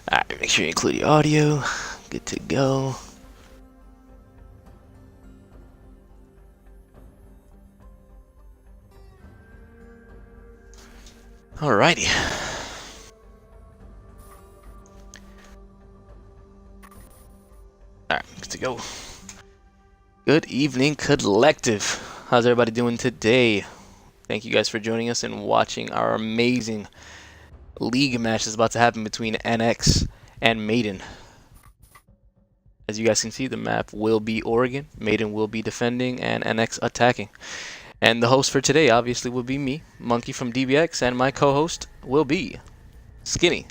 Alright, make sure you include your audio. Good to go. Alrighty. Alright, good to go. Good evening, collective. How's everybody doing today? Thank you guys for joining us and watching our amazing league match that's about to happen between NX and Maiden. As you guys can see, the map will be Oregon, Maiden will be defending, and NX attacking. And the host for today obviously will be me, Monkey from DBX, and my co-host will be Skinny.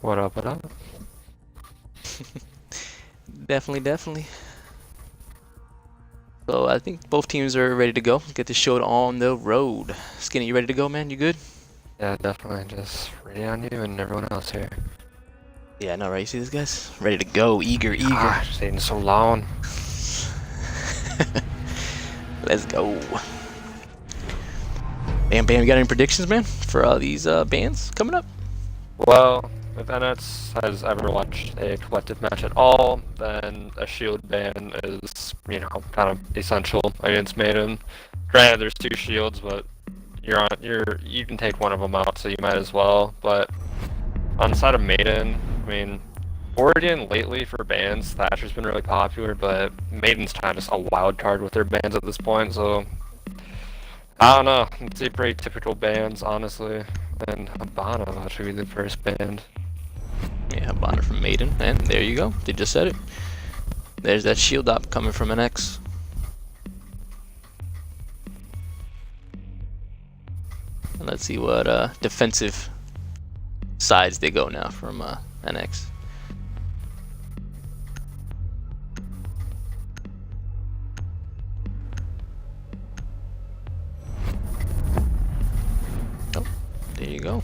What up, what up? Definitely. So I think both teams are ready to go. Get this show on the road. Skinny, you ready to go, man? You good? Yeah, definitely. Just ready on you and everyone else here. Yeah, I know, right? You see this, guys? Ready to go. Eager. Gosh, taking so long. Let's go. Bam, you got any predictions, man, for these bands coming up? Well, if NX has ever watched a collective match at all, then a shield ban is, kind of essential against Maiden. Granted, there's two shields, but you can take one of them out, so you might as well. But on the side of Maiden, I mean, Oregon lately for bans, Thatcher's been really popular, but Maiden's kind of just a wild card with their bans at this point, so I don't know. It's a pretty typical bans, honestly. And Habana should be the first band. Yeah, Habana from Maiden, and there you go. They just said it. There's that shield op coming from NX. And let's see what defensive sides they go now from NX. Oh, there you go.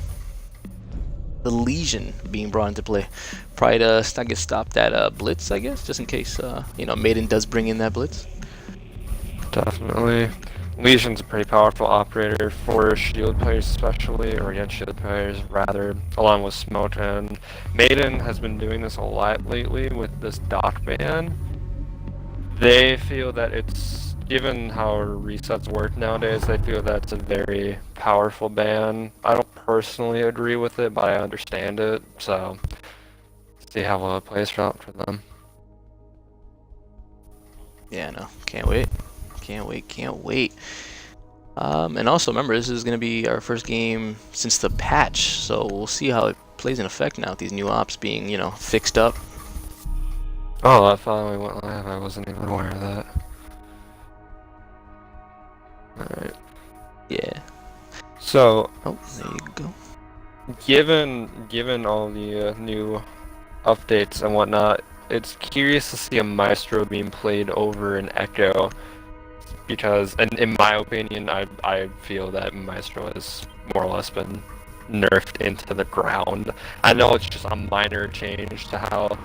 The Legion being brought into play. Probably to, I guess, stop that blitz, I guess, just in case, Maiden does bring in that blitz. Definitely. Legion's a pretty powerful operator for shield players especially, or against shield players rather, along with Smoke, and Maiden has been doing this a lot lately with this dock ban. They feel that it's, given how resets work nowadays, they feel that's a very powerful ban. I don't personally agree with it, but I understand it, so see how well it plays out for them. Yeah, no, can't wait. And also remember, this is going to be our first game since the patch, so we'll see how it plays in effect now with these new ops being, fixed up. Oh, that finally went live. I wasn't even aware of that. Alright. Yeah. So, oh, there you go. Given all the new updates and whatnot, it's curious to see a Maestro being played over an Echo. Because, and in my opinion, I feel that Maestro has more or less been nerfed into the ground. I know it's just a minor change to how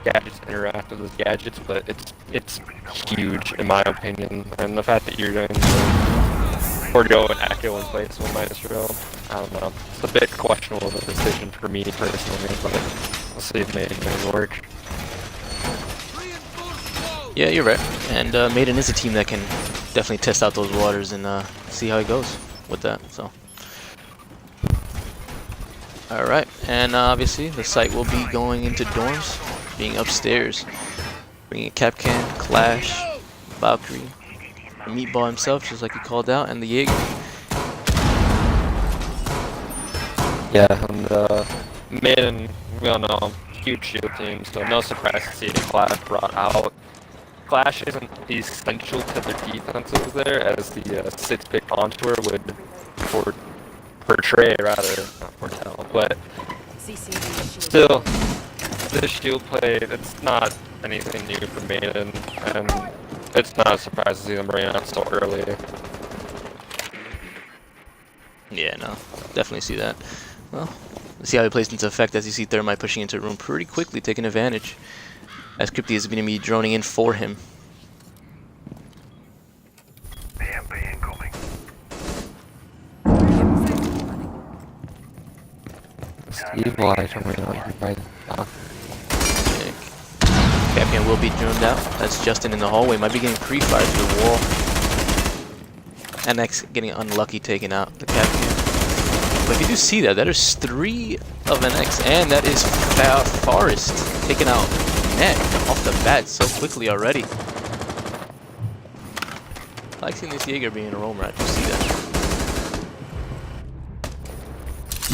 gadgets interact with those gadgets, but it's huge in my opinion. And the fact that you're going to forego an Echo in place of a Maestro, I don't know. It's a bit questionable of a decision for me personally, but we'll see if maybe it may work. Yeah, you're right. And Maiden is a team that can definitely test out those waters and see how it goes with that. So, all right, and obviously the site will be going into dorms, being upstairs, bringing Capcan, Clash, Valkyrie, the Meatball himself, just like he called out, and the Jaeger. Yeah, and Maiden, we all know, huge shield team, so no surprise to see the Clash brought out. Clash isn't essential to their defenses there, as the 6-pick Contour would portray, rather, not foretell, but still, this shield play, it's not anything new for Maiden, and it's not a surprise to see them bring it out so early. Yeah, no, definitely see that. Well, let's see how he plays into effect as you see Thermite pushing into the room pretty quickly, taking advantage. As Crypty is going to be droning in for him. evil eye coming out here by the dock. Capcan will be droned out. That's Justin in the hallway. Might be getting pre-fired through the wall. NX getting unlucky taking out the Capcan. But if you do see that, that is 3 of NX, and that is Forest taking out Net off the bat so quickly already. I like seeing this Jaeger being a roam rat. You see that?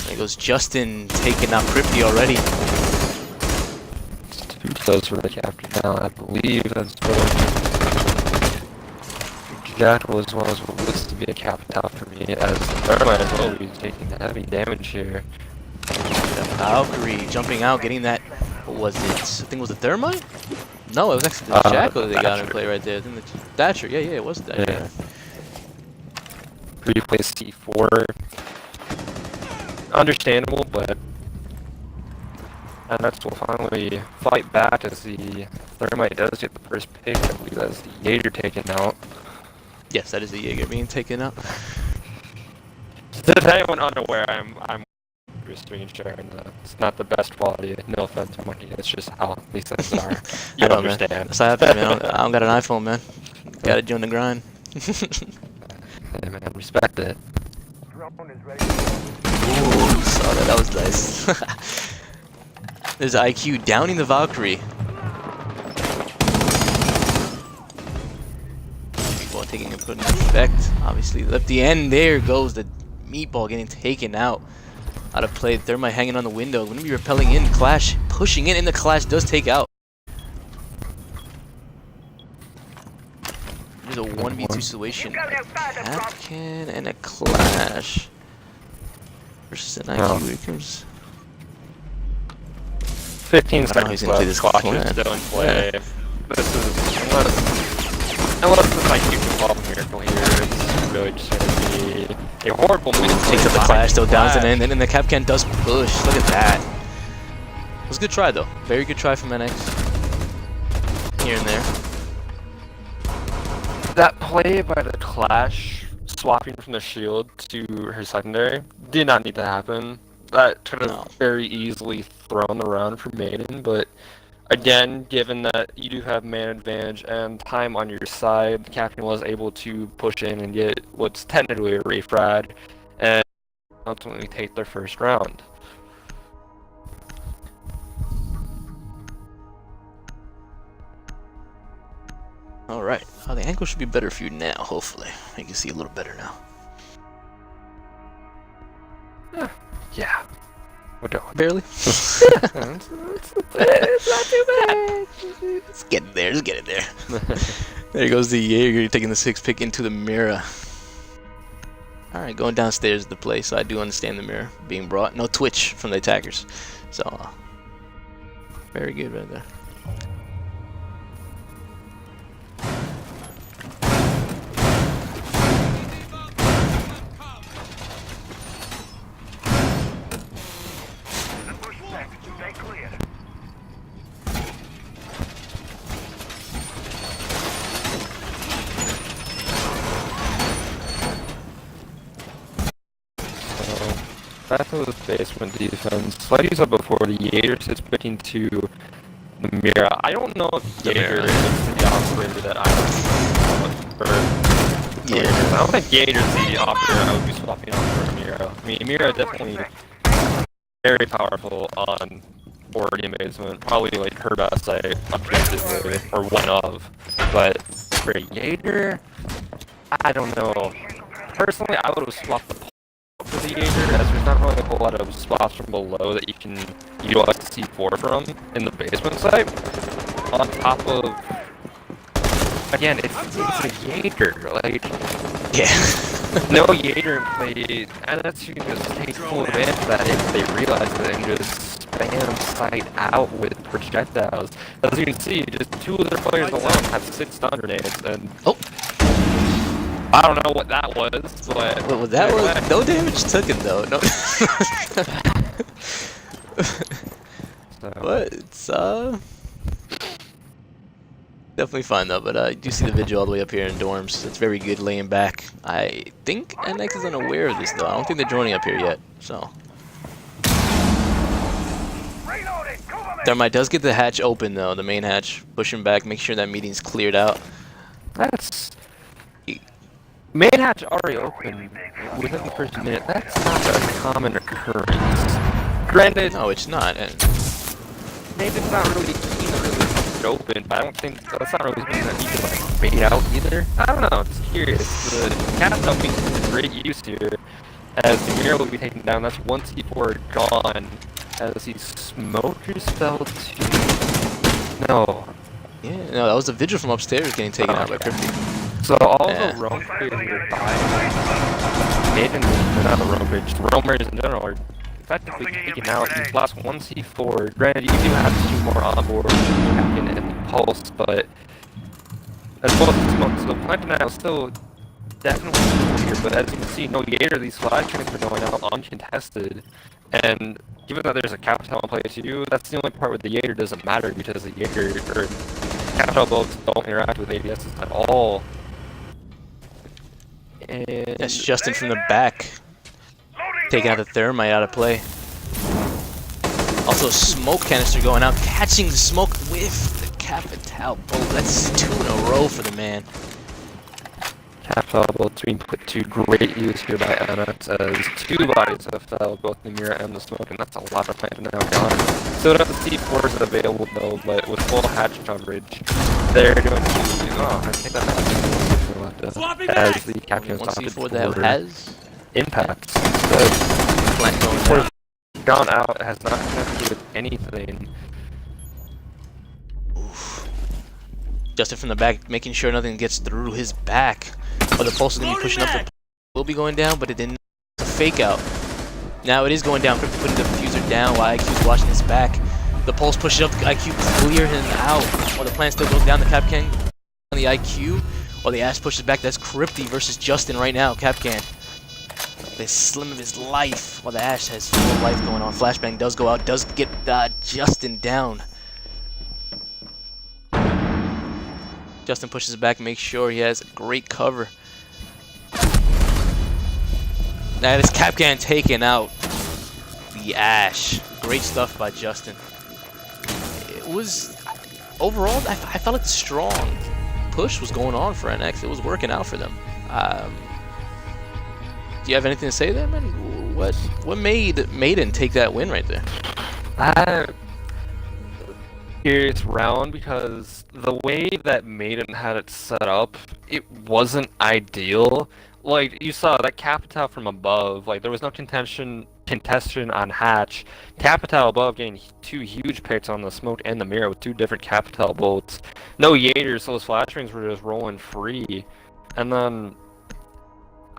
There goes Justin taking out Crypty already. 2 kills for the captain now, I believe. That's for Jackal as well as what looks to be a captain for me, as Thermite as well is taking heavy damage here. The Valkyrie jumping out, getting that. What was it? I think it was the Thermite? No, it was actually the Jackal that they got in play right there. I think the Thatcher, yeah, it was Thatcher. Yeah. Replay C4. Understandable, but NX will finally fight back as the Thermite does get the first pick. I believe that's the Jaeger taken out. Yes, that is the Jaeger being taken out. If anyone unaware, I'm screen sharing. It's not the best quality. No offense, Monkey. It's just how these things are. You understand? Man. That's how it happens, man. I don't got an iPhone, man. Gotta join the grind. Hey, man, respect it. Ooh, saw that. That was nice. There's IQ downing the Valkyrie. Meatball taking a put in effect. Obviously, at the end there goes the Meatball getting taken out. Out of play. Thermite hanging on the window. Gonna be repelling in. Clash pushing in, and the Clash does take out. There's a 1v2 situation. Capcan and a Clash versus an IQ. Here comes 15 seconds left. This clock is still in play. Yeah. This is unless this IQ can solve a miracle here, it's really just gonna be a horrible mistake. Takes up the Clash, though, downs it in, and then the Capcan does push. Look at that. It was a good try, though. Very good try from NX. Here and there. That play by the Clash, swapping from the shield to her secondary, did not need to happen. That could have very easily thrown the round for Maiden, but again, given that you do have man advantage and time on your side, the captain was able to push in and get what's technically a refrag and ultimately take their first round. Alright, the ankle should be better for you now, hopefully. You can see a little better now. Yeah. We're doing barely. It's not too bad. Let's get it there. Let's get it there. There goes the Jaeger taking the 6th pick into the mirror. Alright, going downstairs to the play, so I do understand the mirror being brought. No twitch from the attackers. So, very good right there. Back to the basement defense. Ladies up before the Jaeger sits picking to the mirror. I don't know if Jaeger is the operator that I would prefer. Yeah. I don't think Jaeger's the operator I would be swapping out for Mira. I mean, Mira definitely very powerful on board basement. Probably like her best site objectively, or one of. But for Jaeger, I don't know. Personally, I would have swapped the for the Jaeger, as there's not really a whole lot of spots from below that you can utilize the C4 from in the basement site. On top of, again, it's a Jaeger, like, yeah. No Jaeger in play, and that's you can just take full advantage of that if they realize it and just spam sight out with projectiles. As you can see, just 2 of their players alone have 6 stun grenades, and I don't know what that was, but... Well, that was... No damage took it, though. No. But it's, definitely fine, though. But I do see the vigil all the way up here in dorms. It's very good laying back. I think NX is unaware of this, though. I don't think they're joining up here yet, so... Thermite does get the hatch open though, the main hatch. Push him back, make sure that meeting's cleared out. That's... Main hatch already open within the first minute. That's not a common occurrence. Granted, No, it's not. And Maiden's not really keen to really keep it open, but I don't think that's not really something that you can like bait out either. I don't know, it's curious. The cat's helping to great use here, as the mirror will be taken down. That's one C4 gone, as he smokers fell to... No. yeah, no, that was the vigil from upstairs getting taken out by Crypty. So all Yeah. the roam players here by Maiden, not the roam players, roamers in general are effectively taken out. He's lost one C4. Granted, you do have two more on board, Captain and Pulse, but as well as Smoke. So Plant Denial is still definitely here, but as you can see, no Yater, these flash trains are going out uncontested. And given that there's a Capital in play too, that's the only part where the Yater doesn't matter, because the Yater or Capital bolts don't interact with ADSs at all. And That's Justin from the back, taking out the Thermite out of play. Also, smoke canister going out, catching the smoke with the Capital bolt. That's 2 in a row for the man. Capital bolts being put to great use here by NX, as 2 bodies have fell, both the mirror and the smoke, and that's a lot of plant now gone. Still don't have the C4s available though, but with full hatch coverage, they're doing I think that as the captain One opted C4 that for has impacts. The plant going C4 down. gone out, has not connected with anything. Oof. Justin from the back, making sure nothing gets through his back. But the pulse is going to be pushing up. The will be going down, but it didn't. It's a fake out. Now it is going down. Crypto putting the diffuser down while IQ's watching his back. The pulse pushes up. IQ clear him out. While the plant still goes down. The Capcan on the IQ. While the Ash pushes back. That's Crypty versus Justin right now. Capcan. The slim of his life. While the Ash has full life going on. Flashbang does go out. Does get Justin down. Justin pushes back, makes sure he has great cover. That is Capcan taken out. The Ash. Great stuff by Justin. It was, overall, I felt like the strong push was going on for NX. It was working out for them. Do you have anything to say there, man? What made Maiden take that win right there? Curious round, because the way that Maiden had it set up, it wasn't ideal. Like, you saw that Capital from above, like, there was no contestation on hatch. Capital above getting 2 huge picks on the smoke and the mirror with 2 different Capital bolts. No Yaters, so those flash rings were just rolling free. And then,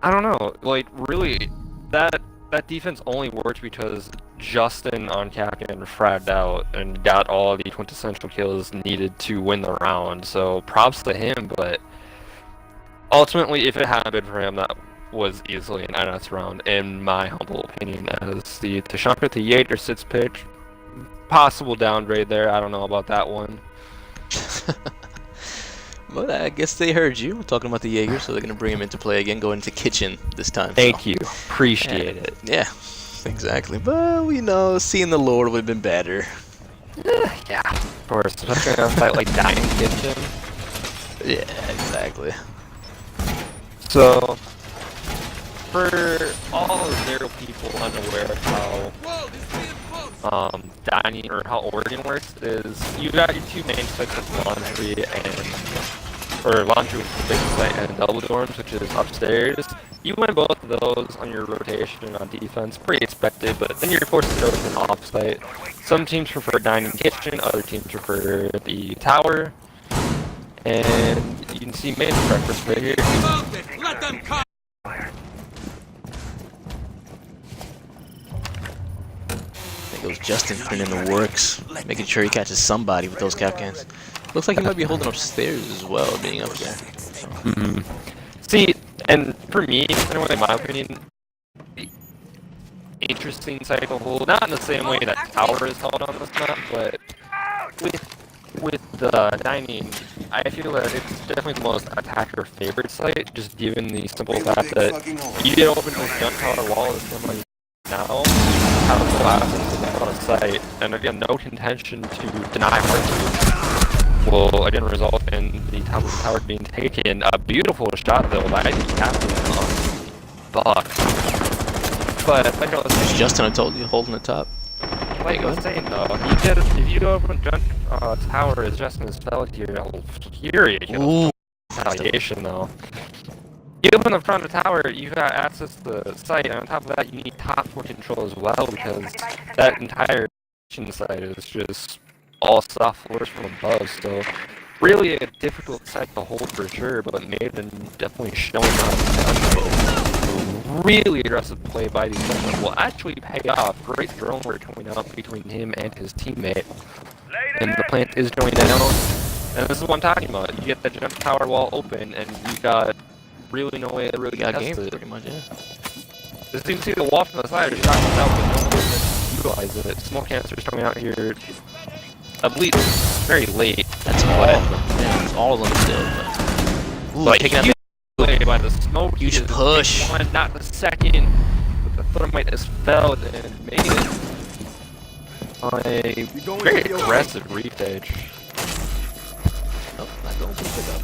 I don't know, like, really, that defense only worked because Justin on Capcan fragged out and got all the quintessential kills needed to win the round. So props to him, but ultimately, if it had been for him, that was easily an NS round, in my humble opinion, as the Tashanka to Yater sits pick. Possible downgrade there, I don't know about that one. But I guess they heard you talking about the Jaeger, so they're going to bring him into play again, going to kitchen this time. Thank you. Appreciate it. Yeah, exactly. But, you know, seeing the Lord would have been better. Yeah, of course. Especially on a site like Dining Kitchen. Yeah, exactly. So, for all zero people unaware of how dining or how Oregon works, is you got your 2 main sites of laundry or laundry with the big site and double dorms, which is upstairs. You win both of those on your rotation on defense, pretty expected, but then you're forced to go to an off-site. Some teams prefer dining kitchen, other teams prefer the tower, and you can see main breakfast right here. Let them come. There goes Justin putting in the works, making sure he catches somebody with those Capcans. Looks like he might be holding upstairs as well, being up there. See, and for me, anyway, in my opinion, interesting site to hold, not in the same way that tower is held on this map, but with the dining, I feel that it's definitely the most attacker favorite site, just given the simple fact that you get open this gun tower wall as somebody now, how the last a lot of site, and again, no contention to deny hard will again result in the top of the tower being taken. A beautiful shot though by the captain on Buck. But like I was saying, Justin, I told you, holding the top. like I was saying though, if you open jump tower as Justin is fell here, furious. Retaliation though. You open the front of the tower, you got access to the site, and on top of that, you need top floor control as well, because that entire site is just all soft floors from above, so really a difficult site to hold for sure, but Maiden definitely showing up. Really aggressive play by the opponent will actually pay off. Great drone work coming out between him and his teammate. And the plant is going down, and this is what I'm talking about. You get the jump tower wall open, and you got really no way to really got test game it. pretty much, yeah. As you can see, the wall from the side is shot out, but no one can utilize it. Smoke canisters coming out here, I believe, very late. That's all of them. Yeah, it's all of them still. But, ooh, like, taking out play by the smoke. huge push. One, not the second. But the thermite has fell and made it on a very aggressive retake. Oh, not going to pick up.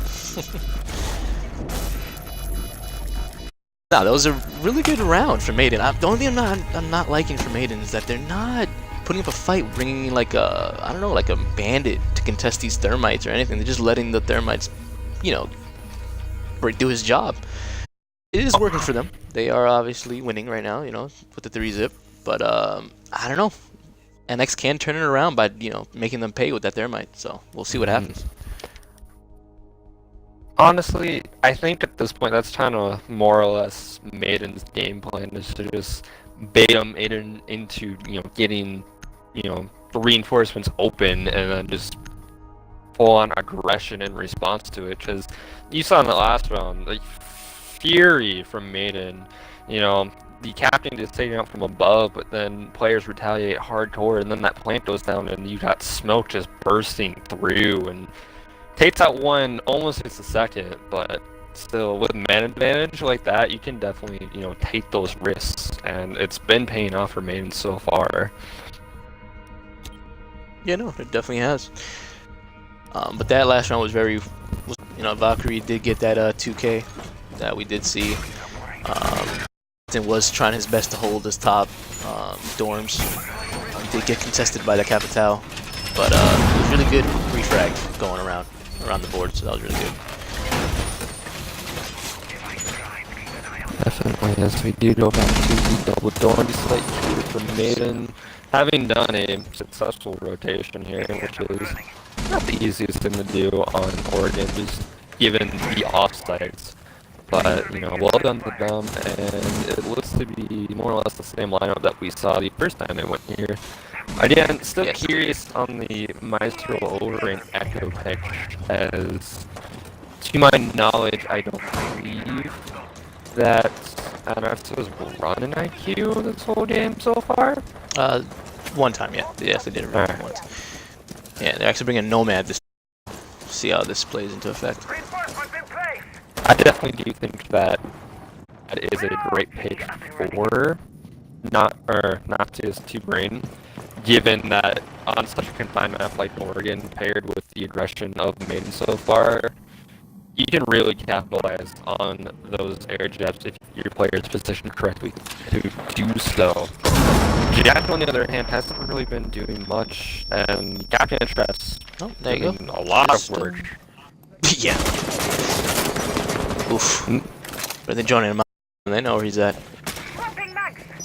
No, that was a really good round for Maiden. The only thing I'm not liking for Maiden is that they're not putting up a fight, bringing like a, I don't know, like a bandit to contest these thermites or anything. They're just letting the thermites, you know, do his job. It is working for them. They are obviously winning right now, you know, with the 3-zip. But I don't know. NX can turn it around by, you know, making them pay with that thermite. So we'll see what happens. Honestly, I think at this point that's kind of more or less Maiden's game plan, is to just bait them into, you know, getting, you know, reinforcements open and then just full on aggression in response to it. Because you saw in the last round, like, fury from Maiden, you know, the captain is taking out from above, but then players retaliate hardcore, and then that plant goes down and you got smoke just bursting through, and takes out one, almost hits the second, but still, with man advantage like that, you can definitely, you know, take those risks, and it's been paying off for Maiden so far. Yeah, no, it definitely has. But that last round was very, you know, Valkyrie did get that 2K that we did see. And was trying his best to hold his top dorms. He did get contested by the Capital, but it was really good refrag going around the board, so that was really good. Definitely, as we do go back to the double dorm site here for Maiden, having done a successful rotation here, which is not the easiest thing to do on Oregon, just given the offsites. But, you know, well done to them, and it looks to be more or less the same lineup that we saw the first time they went here. Again, still curious on the Maestro over and Echo pick, as to my knowledge, I don't believe that Maestro's run an IQ this whole game so far. One time, yeah. Yes, they did it right once. Yeah, they're actually bringing Nomad this. See how this plays into effect. I definitely do think that is a great pick for Noxious to bring, given that on such a confined map like Oregon, paired with the aggression of Maiden so far, you can really capitalize on those air jabs if your player is positioned correctly to do so. Jack, on the other hand, hasn't really been doing much, and Captain Stress doing a lot of work. Yeah. Oof. But they join him, and they know where he's at.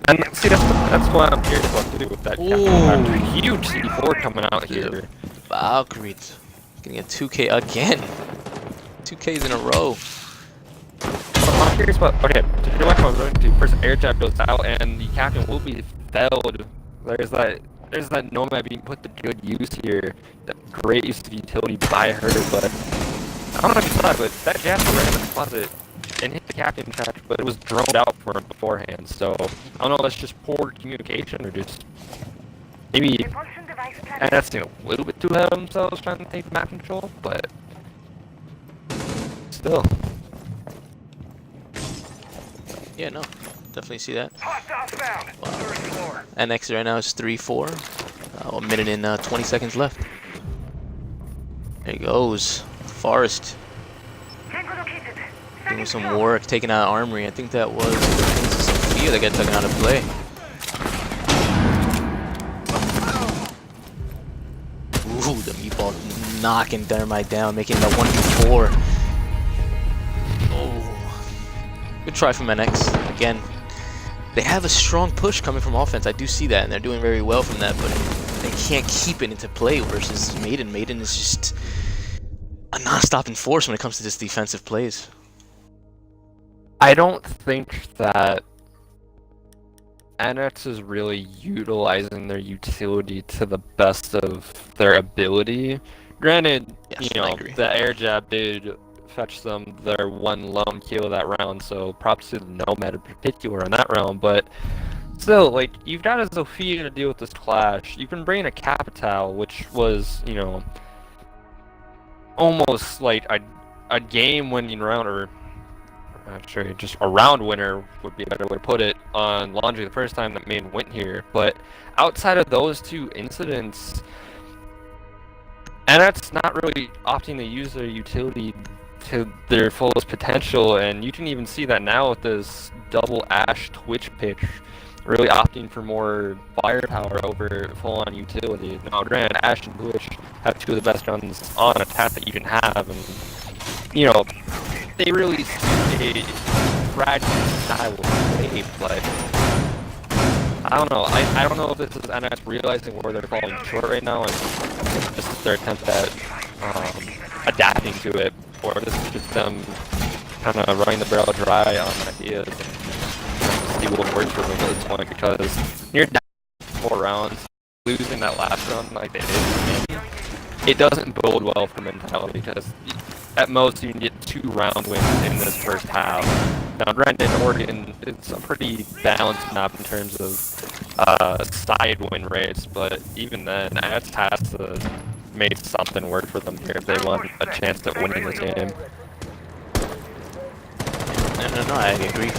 And see, that's what I'm curious about too, with that Captain. Huge C4 coming out here. Valkyrie getting a 2K again. 2Ks in a row. I'm curious about, okay, to do what I was going to, first air jab goes out, and the Captain will be felled. There's that Nomad being put to good use here. That great use of utility by her, but I don't know if you saw it, but that jab ran in the closet and hit the Captain track, but it was droned out for him beforehand, so I don't know if that's just poor communication or just maybe, and that's, you know, a little bit too ahead of themselves trying to take map control, but still. Yeah, no, definitely see that. Wow. NX right now is 3-4. A minute and 20 seconds left. There he goes. Forest. Doing some work, taking out Armory. I think that was Sophia that got taken out of play. Ooh, the meatball knocking Thermite down, making that 1v4. Oh, good try from NX. Again, they have a strong push coming from offense. I do see that, and they're doing very well from that, but they can't keep it into play versus Maiden. Maiden is just a non-stop force when it comes to this defensive plays. I don't think that NX is really utilizing their utility to the best of their ability. Granted, Yes, you know, the air jab did fetch them their one lone kill that round, so props to the Nomad in particular in that round, but still, like, you've got a Sophia to deal with this clash. You can bring a Capital, which was, you know, almost like a game-winning round, or actually just a round winner would be a better way to put it, on Laundry the first time that Maiden went here. But outside of those two incidents, and that's not really opting to use their utility to their fullest potential, and you can even see that now with this double Ashe Twitch pitch, really opting for more firepower over full-on utility. Now granted, Ashe and Twitch have two of the best guns on attack that you can have, and you know, they really see a fragile style of play, but I don't know. I don't know if this is NX realizing where they're falling short right now, and this is their attempt at adapting to it, or this is just them kind of running the barrel dry on ideas and see what works for them at this point, because you're down 4 rounds, losing that last round like they did, it doesn't bode well for mentality, because at most you can get 2 round wins in this first half. Now granted, Oregon, it's a pretty balanced map in terms of side win rates, but even then, NX has to make something work for them here if they want a chance at winning this game. No, I agree.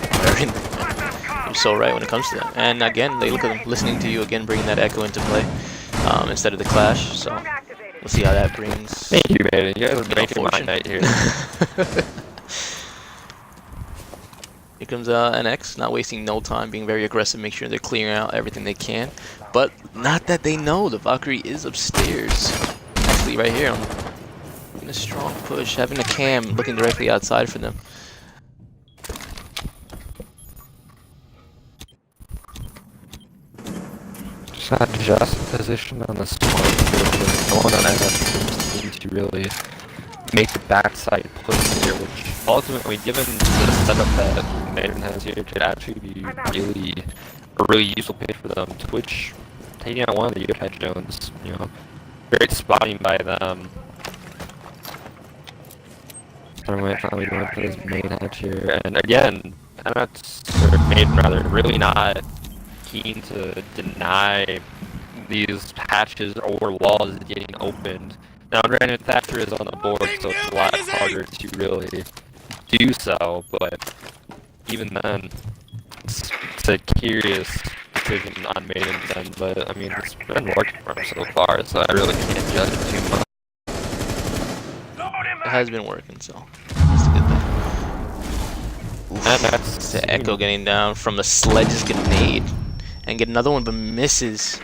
You're so right when it comes to that. And again, they look at them, listening to you again, bringing that echo into play instead of the clash. So we'll see how that brings. Thank you, Maiden. You guys are making my night here. Here comes NX, not wasting no time, being very aggressive, make sure they're clearing out everything they can. But not that they know, the Valkyrie is upstairs. Actually, right here, in a strong push, having a cam looking directly outside for them. Just position on the smoke. No one on NX seems to really make the backside push here, which ultimately, given the setup that Maiden has here, could actually be a really useful pitch for them. Twitch taking out one of the Yokai Jones, you know, great spotting by them. Finally going for this main hatch here, and again, Maiden rather, really not keen to deny these hatches or walls getting opened. Now granted, Thatcher is on the board, so it's a lot harder to really do so, but even then, it's a curious decision on Maiden's end, but I mean, it's been working for him so far, so I really can't judge it too much. It has been working, so that's a good thing. Oof. And that's the echo getting down from the Sledge's grenade, and get another one, but misses.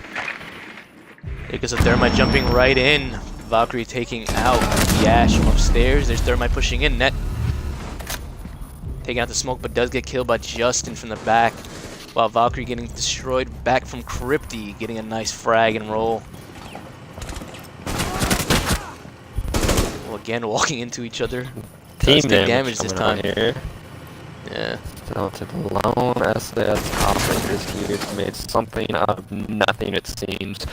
There goes a Thermite jumping right in. Valkyrie taking out the Ashe from upstairs. There's Thermite pushing in. Net taking out the smoke, but does get killed by Justin from the back. While Valkyrie getting destroyed back from Crypty, getting a nice frag and roll. Well, again, walking into each other. Team damage this time. Here. Yeah. So to the lone SAS operators here, it's made something out of nothing, it seems.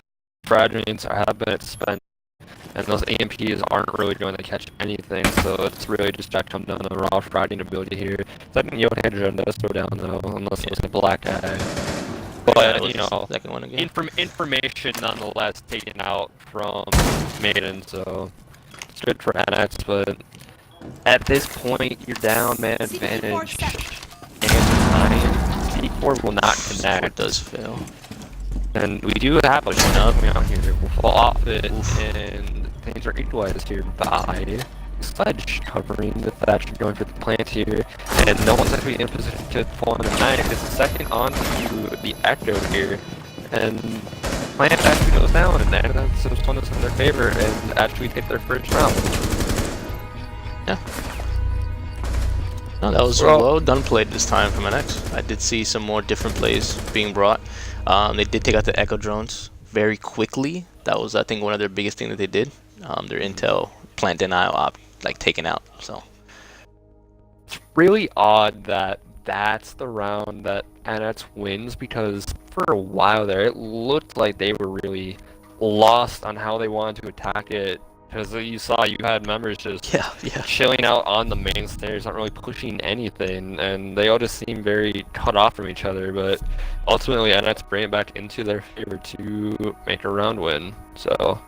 Fragments have been spent, and those AMPs aren't really going to catch anything, so it's really just got to come down to the raw fragging ability here. Second Yokai does go down though, unless it's a black guy. But, you know, second one again. Information nonetheless taken out from Maiden, so it's good for NX, but at this point, you're down man advantage, and C4 will not connect. It does fail. And we do have a lineup coming out here. We'll fall off it, and things are equalized here by Sledge covering the Thatcher, going for the plant here. And no one's actually in position to pull on the knife. It's the second onto the Echo here. And plant actually goes down, and that's just one that's in their favor, and actually take their first round. Yeah. No, that was well done played this time from NX. I did see some more different plays being brought. They did take out the Echo drones very quickly. That was, I think, one of their biggest things that they did. Their intel plant denial op, like, taken out. So it's really odd that that's the round that NX wins, because for a while there it looked like they were really lost on how they wanted to attack it. Because you saw you had members just chilling out on the main stairs, not really pushing anything, and they all just seemed very cut off from each other. But ultimately, NX bring it back into their favor to make a round win. So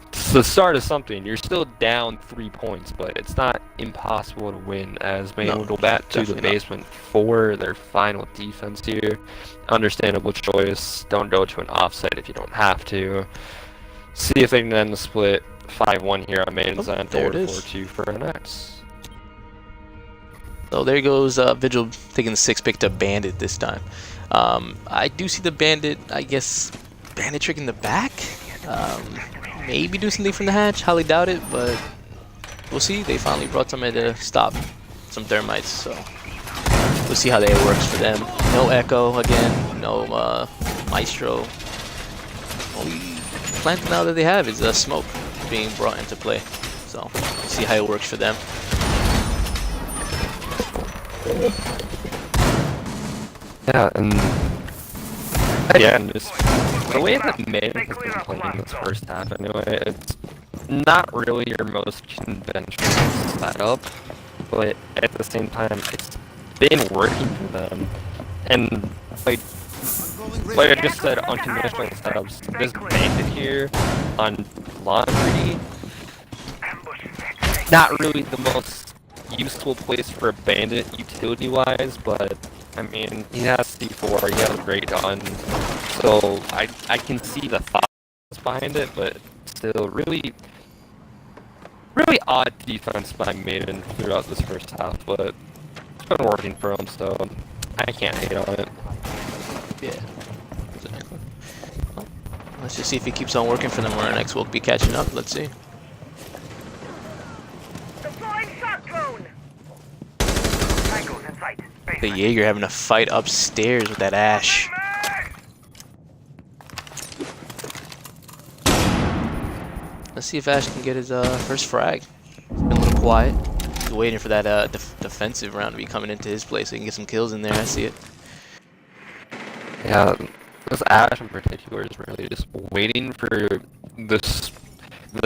it's the start of something. You're still down 3 points, but it's not impossible to win, as Maiden will go back to the basement for their final defense here. Understandable choice. Don't go to an offset if you don't have to. See if they can end the split. 5-1 here on Maiden's end, or 4-2 for NX. So there goes Vigil taking the 6th pick to Bandit this time. I do see the Bandit, I guess, Bandit trick in the back. Maybe do something from the hatch, highly doubt it, but we'll see. They finally brought somebody to stop some thermites, so we'll see how that works for them. No Echo again, no Maestro. Only plant now that they have is Smoke being brought into play, so we'll see how it works for them. Yeah, and just the way that Maiden has been playing this first half anyway, it's not really your most conventional setup, but at the same time it's been working for them. And like I just said, unconventional setups, this Bandit here on Laundry, not really the most useful place for a Bandit utility-wise, but I mean, he has C4, he has a great gun, so I can see the thoughts behind it, but still really odd defense by Maiden throughout this first half, but it's been working for him, so I can't hate on it. Yeah. Well, let's just see if he keeps on working for them, where NX will be catching up. Let's see. The Jaeger having a fight upstairs with that Ash. Let's see if Ash can get his first frag. He's been a little quiet. He's waiting for that defensive round to be coming into his place so he can get some kills in there. I see it. Yeah, this Ash in particular is really just waiting for the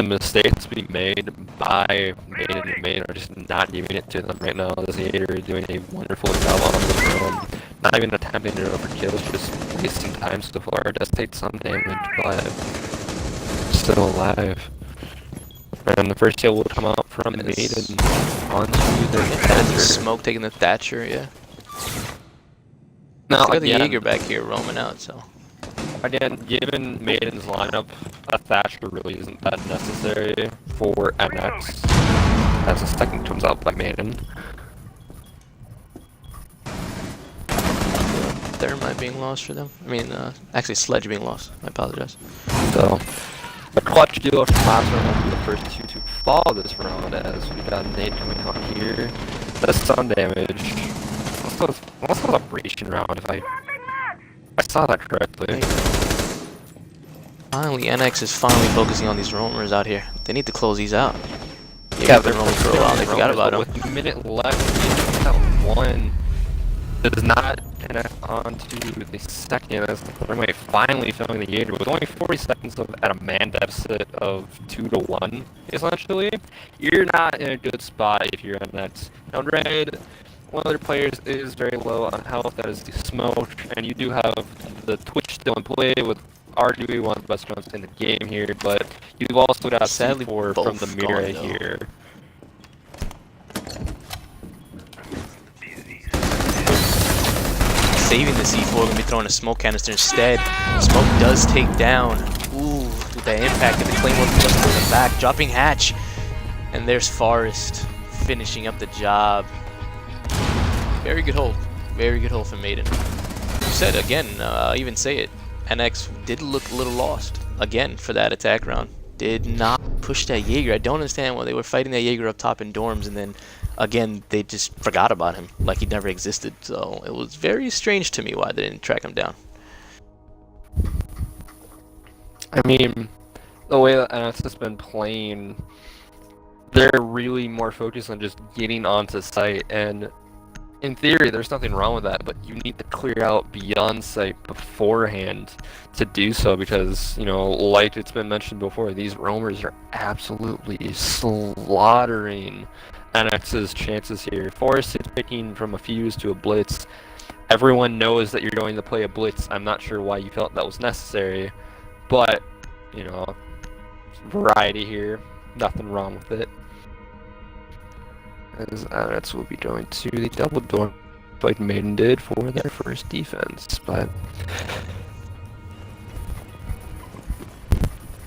mistakes to be made by Maiden, and Maiden are just not giving it to them right now. This Jaeger is doing a wonderful job on this room. Not even attempting to overkill, just wasting time so far. It does take some damage, but still alive. And the first kill will come out from Maiden onto the Thatcher. Smoke taking the Thatcher, yeah. Now, got the Jaeger back here roaming out, so. Again, given Maiden's lineup, a Thatcher really isn't that necessary for NX, as the second comes out by Maiden. Thermite being lost for them. I mean, actually Sledge being lost. I apologize. So, a clutch duo from last round will be the first two to fall this round, as we got Nate coming out here. That's stun damage. What's the celebration round, if I saw that correctly. Finally, NX is finally focusing on these roamers out here. They need to close these out. Yeah, they're roaming for a while. They forgot about them. With a minute left, that one does not connect onto the second. As the runway finally filling the Jaeger with only 40 seconds at a man deficit of 2-1, essentially. You're not in a good spot if you're NX. Now, granted, one of their players is very low on health, that is the Smoke, and you do have the Twitch still in play with arguably one of the best guns in the game here, but you've also got C4 from the Mira here. saving the C4. Gonna be throwing a smoke canister instead. Smoke does take down. Ooh, with that impact of the Claymore just in the back. Dropping hatch. And there's Forest finishing up the job. Very good hold. Very good hold from Maiden. You said again, even say it. NX did look a little lost again for that attack round. Did not push that Jaeger. I don't understand why they were fighting that Jaeger up top in dorms and then again they just forgot about him like he never existed. So it was very strange to me why they didn't track him down. I mean, the way that NX has been playing, they're really more focused on just getting onto site, and in theory there's nothing wrong with that, but you need to clear out beyond site beforehand to do so, because, you know, like it's been mentioned before, these roamers are absolutely slaughtering NX's chances here. Forrest is picking from a fuse to a blitz. Everyone knows that you're going to play a blitz. I'm not sure why you felt that was necessary, but, you know, variety here, nothing wrong with it. As NX will be going to the double door like Maiden did for their first defense, but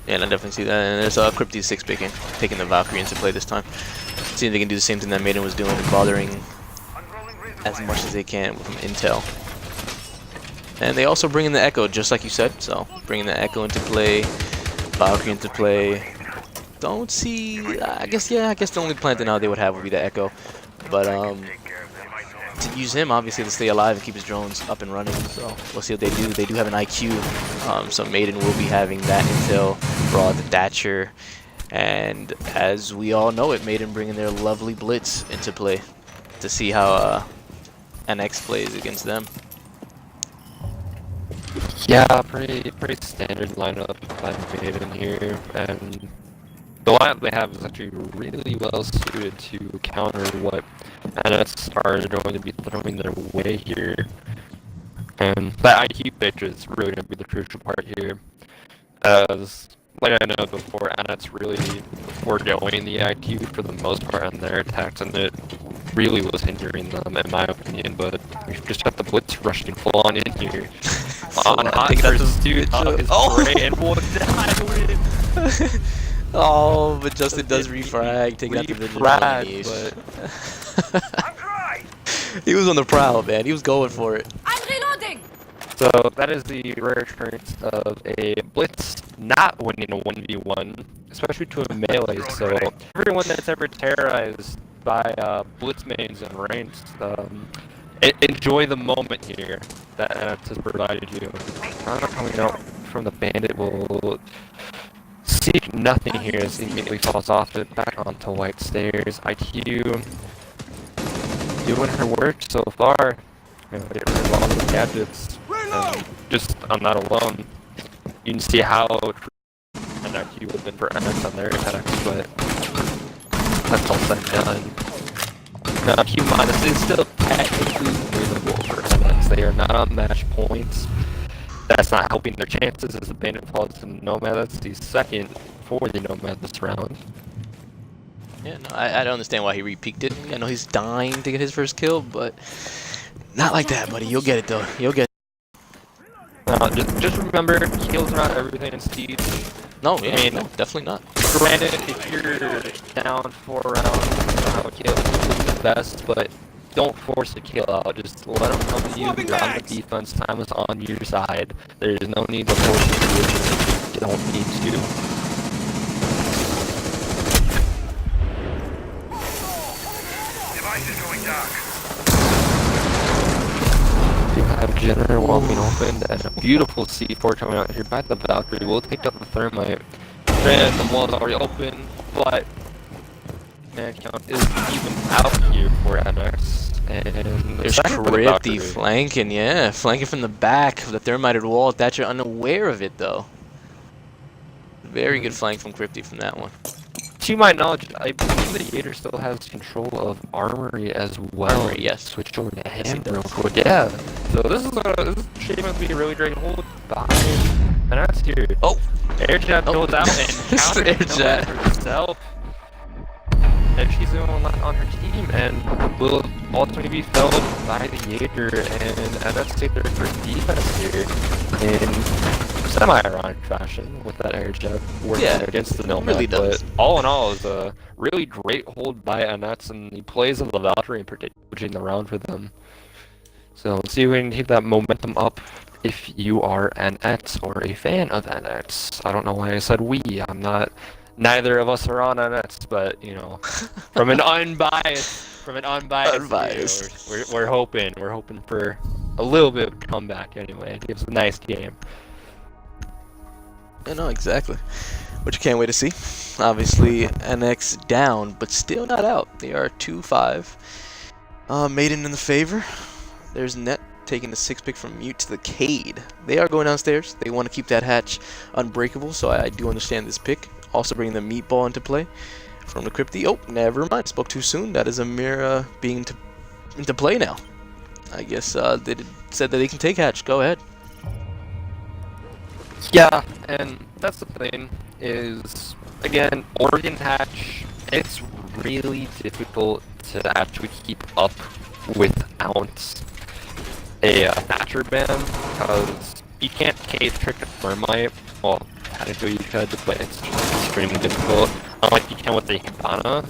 yeah, and I definitely see that. And there's Crypty 6 taking the Valkyrie into play this time. See if they can do the same thing that Maiden was doing, bothering as much as they can with intel. And they also bring in the Echo, just like you said. So bringing the Echo into play, Valkyrie into play. Don't see. I guess the only plant now they would have would be the Echo, but to use him obviously to stay alive and keep his drones up and running. So we'll see what they do. They do have an IQ, so Maiden will be having that intel, Broad, the Thatcher, and as we all know it, Maiden bringing their lovely Blitz into play to see how NX plays against them. Yeah, pretty standard lineup by Maiden here, and the lineup they have is actually really well suited to counter what NS are going to be throwing their way here. And that IQ pitch is really going to be the crucial part here. As, like I know before, NS really foregoing the IQ for the most part on their attacks, and it really was hindering them, in my opinion. But we've just got the Blitz rushing full on in here. On hot pursuit of his prey, and will die with it. Oh, but Justin does refrag, taking out the vision. But he was on the prowl, man. He was going for it. I'm reloading. So that is the rare occurrence of a Blitz not winning a 1v1, especially to a melee. So everyone that's ever terrorized by Blitz mains and ranks, enjoy the moment here that NX has provided you. Coming out from the Bandit will seek nothing here as he immediately falls off it, back onto white stairs. IQ doing her work so far. Get rid of all the gadgets. And just on that alone, you can see how an IQ would have been for NX on their attacks, but that's all said and done. Now, Q minus is still technically winnable for NX. They are not on match points. That's not helping their chances as the Bandit falls to Nomad. That's the second for the Nomad this round. Yeah, no, I don't understand why he re-peeked it. I know he's dying to get his first kill, but not like that, buddy. You'll get it, though. You'll get it. Just remember, kills are not everything in Siege. No, yeah, I mean, no, definitely not. Granted, if you're down 4 rounds, you know how a kill is the best, but don't force a kill out. Just let them come to you. You're on the defense. Time is on your side. There's no need to force it to you. You don't need to. Device is going dark. You have Jenner walking open and a beautiful C4 coming out here by the Valkyrie. We'll take out the Thermite. And the wall's already open, but man count is even out here for NX. And there's Crypty flanking, yeah. Flanking from the back of the thermited wall. Thatcher unaware of it, though. Very good flank from Crypty from that one. To my knowledge, I believe the Yater still has control of Armory as well. Armory, yes. Switch over to him real quick. Yeah. So this is shaping up to be a really great hold by NX here. Oh! Air jab goes out and counters air jab herself. and she's the only one on her team, and will ultimately be felled by the Jaeger, and that's take their first defense here in semi-ironic fashion with that air jab working against the Nomad. Really does. But all in all, is a really great hold by Annette's, and the plays of the Valkyrie in particular pushing the round for them. So let's see if we can keep that momentum up. If you are Annette or a fan of Annette, I don't know why I said we. I'm not. Neither of us are on Annette, but you know, from an unbiased view, we're hoping for a little bit of comeback anyway. It gives a nice game. I know exactly. Which you can't wait to see. Obviously, NX down, but still not out. They are 2-5. Maiden in the favor. There's Net taking the 6 pick from Mute to the Cade. They are going downstairs. They want to keep that hatch unbreakable, so I do understand this pick. Also bringing the Meatball into play from the Crypty. Oh, never mind. Spoke too soon. That is Amira being into play now. I guess they said that they can take hatch. Go ahead. Yeah, and that's the thing, is, again, Oregon hatch, it's really difficult to actually keep up without a Thatcher ban, because you can't cave trick a Thermite. Well, technically you could, but it's just extremely difficult, unlike you can with the Hibana.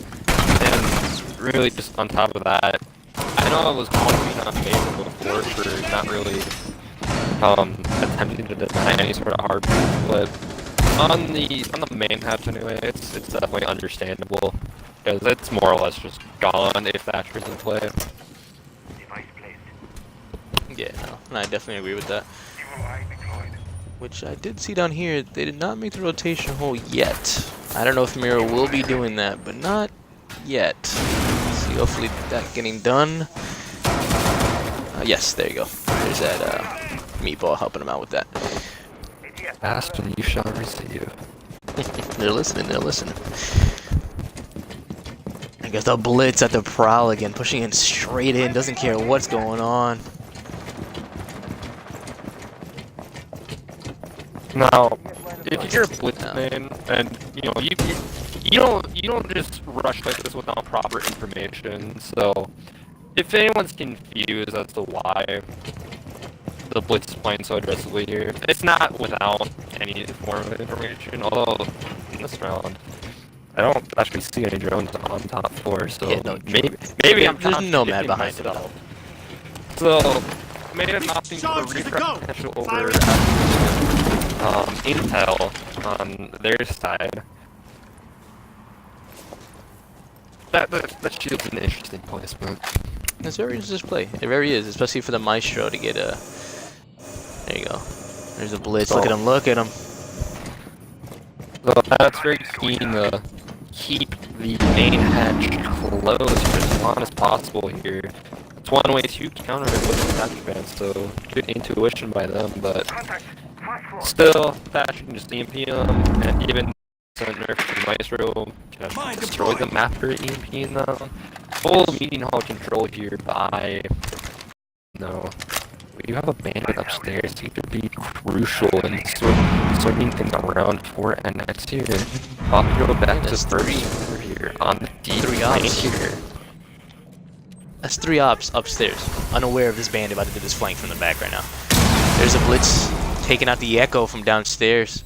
And really, just on top of that, I know I was calling on Maiden before for not really attempting to deny any sort of hard push, but on the main hatch anyway, it's definitely understandable, because it's more or less just gone if Thatcher's in play. Yeah, no, I definitely agree with that. Which I did see down here, they did not make the rotation hole yet. I don't know if Mira will be doing that, but not yet. Let's see, hopefully that getting done. Yes, there you go. There's that Meatball helping him out with that. Aspen, you shall receive. They're listening, they're listening. I guess the Blitz at the prowl again, pushing in straight in, doesn't care what's going on. Now, if you're a Blitz man, and you know you don't just rush like this without proper information. So, if anyone's confused as to why the Blitz is playing so aggressively here, it's not without any form of information. Although this round, I don't actually see any drones on top floor, so yeah, no, maybe I'm there's no mad behind it all. So, Maiden opting for the refresh potential over Intel on their side. That shield's an interesting placement. It's very interesting play. It very is, especially for the Maestro to get a. There you go. There's a Blitz. Look at him. Look at him. So that's very keen to keep the main hatch closed for as long as possible here. It's one way to counter it with the hatch ban, so good intuition by them, but still, Thatch can just EMP them, and even nerf the Maestro can destroy them after EMPing them. Full meeting hall control here by... No. You have a bandit upstairs, he could be crucial in sorting things around for NX here. I'll go back to first over here on the D3 lane here. That's 3 ops upstairs, unaware of this bandit about to do this flank from the back right now. There's a Blitz taking out the Echo from downstairs.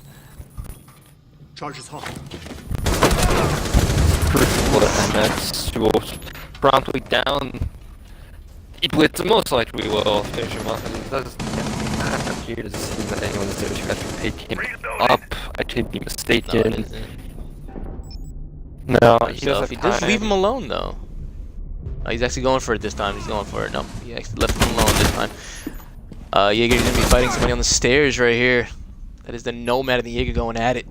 Charges hot. Crucial to NX, who will promptly down Blitz, most likely will finish him off. I'm here to see that anyone's going to try to pick him up. I could be mistaken. No, he doesn't have just leave him alone though. Oh, he's actually going for it this time. He's going for it. Nope, he actually left him alone this time. Jaeger's gonna be fighting somebody on the stairs right here. That is the Nomad and the Jaeger going at it.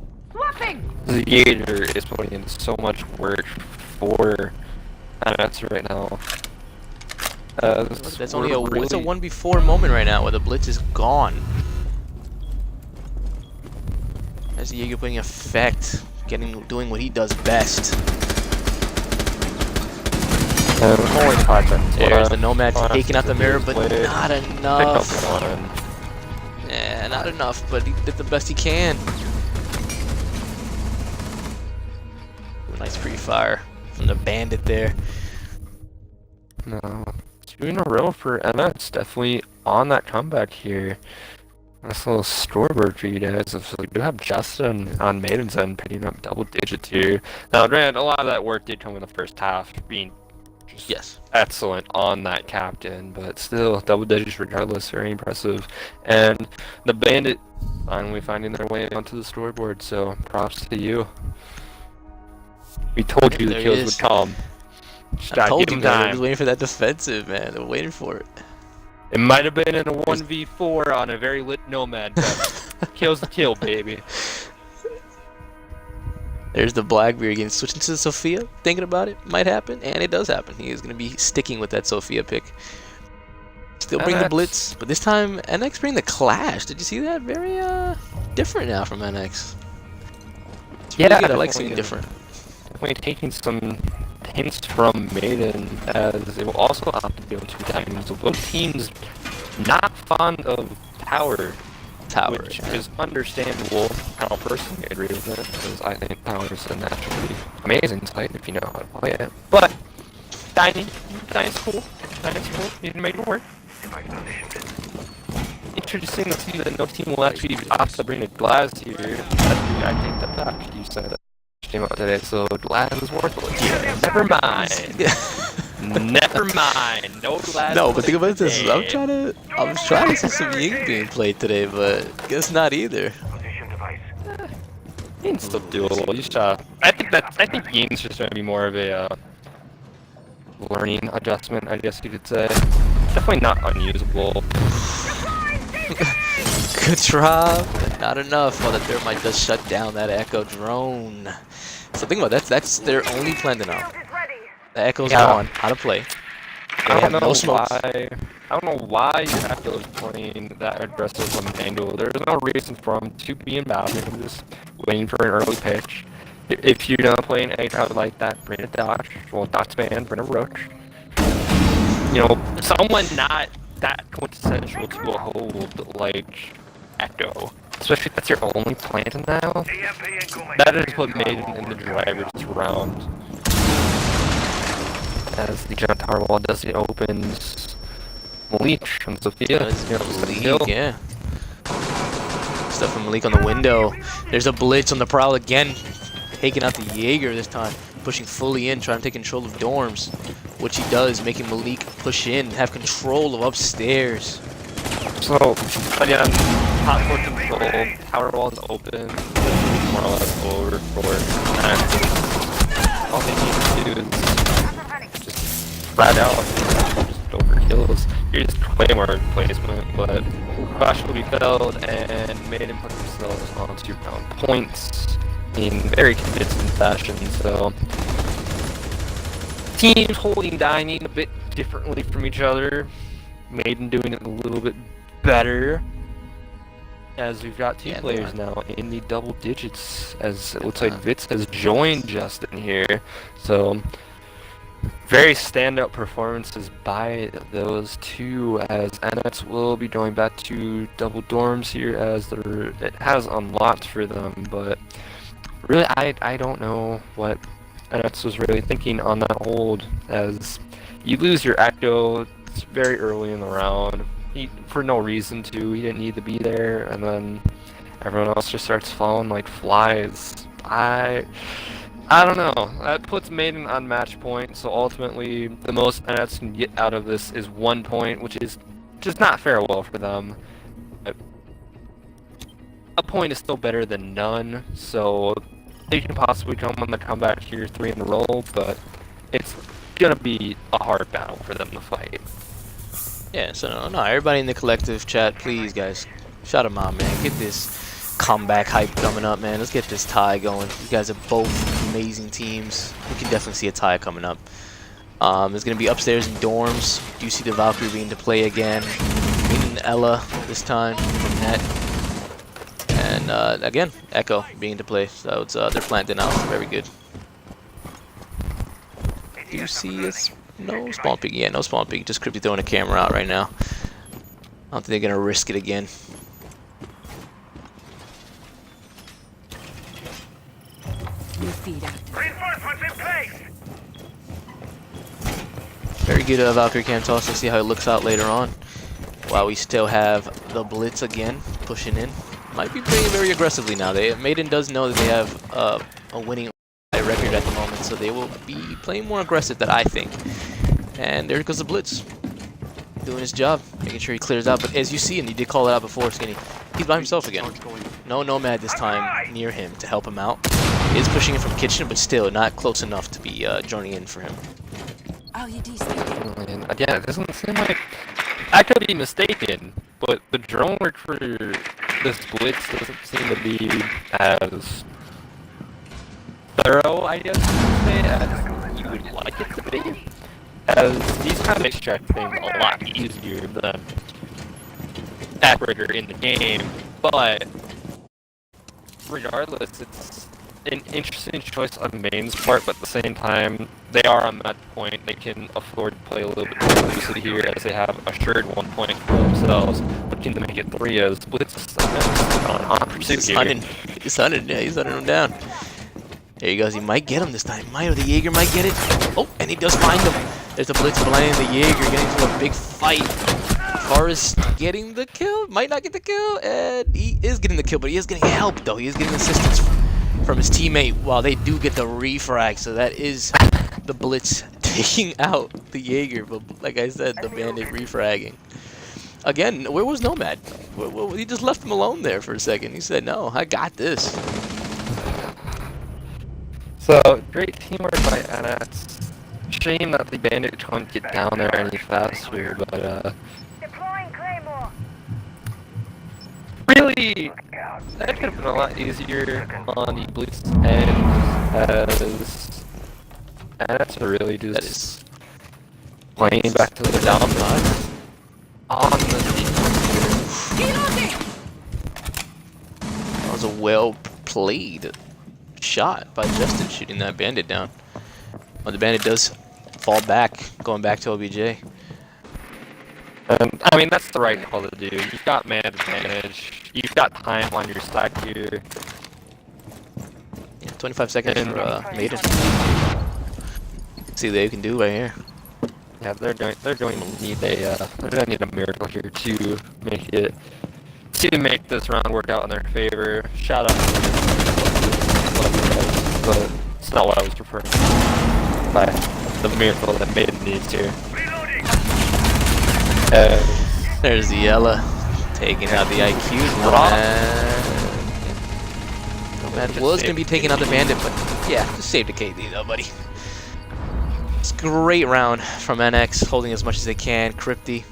The Jaeger is putting in so much work for NX right now. That's only it's a 1v4 moment right now where the Blitz is gone. As the Jaeger putting effect, doing what he does best. There's the Nomad taking out the mirror, but not enough. Yeah, not enough, but he did the best he can. Nice pre-fire. from the Bandit there. No, 2 in a row for MS. Definitely on that comeback here. Nice little scoreboard for you guys. We do have Justin on Maiden's end picking up double digits here. Now, granted, a lot of that work did come in the first half, being just excellent on that captain, but still, double digits regardless, very impressive. And the Bandit finally finding their way onto the scoreboard, so props to you. We told you the kills would come. I told you, man. I was waiting for that defensive, man. They're waiting for it. It might have been in a 1v4 on a very lit Nomad, but kill's the kill, baby. There's the Blackbeard again, switching to the Sophia, thinking about it. Might happen, and it does happen. He is going to be sticking with that Sophia pick. Still bring the Blitz, but this time NX bring the Clash. Did you see that? Very different now from NX. It's really good. I like seeing different. Definitely taking some hints from Maiden, as they will also opt to go 2 diamonds. So both teams not fond of tower, which is understandable. I'll personally agree with it, because I think tower is a naturally amazing site if you know how to play it. But Dining's cool. Dining's cool. You can make it work. Interesting to see that no team will actually opt to bring a glass here. I think that's actually you said that came out today, so glass is worthless. Yeah. Never mind. Never mind. No glass. No, but think about this. I was trying to see some Ying being played today, but guess not either. Ying's still doable. I think Ying's just gonna be more of a learning adjustment, I guess you could say. Definitely not unusable. Good drop, but not enough. Well, the Thermite does shut down that Echo drone. So think about that. That's their only plan now. The Echo's gone. How to play. I don't know why you have those playing that aggressive on the angle. There's no reason for them to be in bounding. Just waiting for an early pitch. If you're gonna play an A-crowd like that, bring a dodge. Well, not span, bring a roach. You know, someone not that quintessential to a hold like Echo. Especially if that's your only plant now. That is what made it in the driver's round. As the giant tower wall does, it opens Malik from Sophia. Malik, yeah. Stuff from Malik on the window. There's a Blitz on the prowl again. Taking out the Jaeger this time. Pushing fully in, trying to take control of dorms. Which he does, making Malik push in, have control of upstairs. So, again, hot for control, tower wall is open, more or less over for all they need to do is just flat out, just overkills. Here's Claymore placement, but Crash will be felled, and Maiden put themselves on 2 round points in very convincing fashion, so teams holding Dining a bit differently from each other. Maiden doing it a little bit better, as we've got 2 players now in the double digits, as it looks like Vitz has joined Justin here. So very standout performances by those 2, as NX will be going back to double dorms here, as it has unlocked for them, but really I don't know what NX was really thinking on that hold, as you lose your Echo very early in the round. For no reason to. He didn't need to be there, and then everyone else just starts falling like flies. I don't know. That puts Maiden on match point, so ultimately the most NX can get out of this is 1 point, which is just not farewell for them. A point is still better than none, so they can possibly come on the comeback here 3 in a row, but it's gonna be a hard battle for them to fight. Yeah, so no, everybody in the collective chat, please, guys, shout them out, man. Get this comeback hype coming up, man. Let's get this tie going. You guys are both amazing teams. We can definitely see a tie coming up. It's gonna be upstairs in dorms. Do you see the Valkyrie being to play again? In Ella this time, Net, and again Echo being to play. So it's they're planting out. Very good. Do you see us? No spawn peek. Yeah, no spawn peek. Just Crypty throwing a camera out right now. I don't think they're gonna risk it again. New feed active. Reinforcements in place! Very good Valkyrie cam toss. Let's see how it looks out later on. While we still have the Blitz again pushing in. Might be playing very aggressively now. Maiden does know that they have a winning record at the moment, so they will be playing more aggressive than I think. And there goes the Blitz. Doing his job, making sure he clears out. But as you see, and he did call it out before, Skinny, he's by himself again. No Nomad this time near him to help him out. He is pushing it from kitchen, but still not close enough to be joining in for him. And again, it doesn't seem like I could be mistaken, but the drone work for this Blitz doesn't seem to be as thorough, I guess you could say, as you would like it to be. As these kind of extract things a lot easier than Backbreaker in the game, but regardless, it's an interesting choice on Maine's part, but at the same time, they are on that point. They can afford to play a little bit more loosely here, as they have assured 1 point for themselves, looking to make it 3 as Blitz is on pursuit here. He's hunting, yeah, he's hunting him down. There he goes, he might get him this time. Or the Jaeger might get it. Oh, and he does find him. There's the Blitz blinding the Jaeger, getting into a big fight. Forrest getting the kill, might not get the kill, and he is getting the kill, but he is getting help though. He is getting assistance from his teammate while they do get the refrag, so that is the Blitz taking out the Jaeger, but like I said, the Bandit refragging. Again, where was Nomad? He just left him alone there for a second. He said, no, I got this. So, great teamwork by NX. Shame that the Bandit can't get down there any faster, but really, that could have been a lot easier on the Blitz end, as NX are really just playing back to the downside on the defense here. That was a well played shot by Justin shooting that Bandit down. Well, the Bandit does fall back, going back to OBJ. I mean, that's the right call to do. You've got man advantage. You've got time on your side here. Yeah, 25 seconds for Maiden. See what they can do right here. Yeah, they're going to need a miracle here to make this round work out in their favor. Shout out to but it's not what I was referring to by the miracle that Maiden needs here. There's the Yella taking out the IQ. Nomad was going to be taking out the Bandit, but yeah, just saved the KD though, buddy. It's a great round from NX, holding as much as they can. Crypty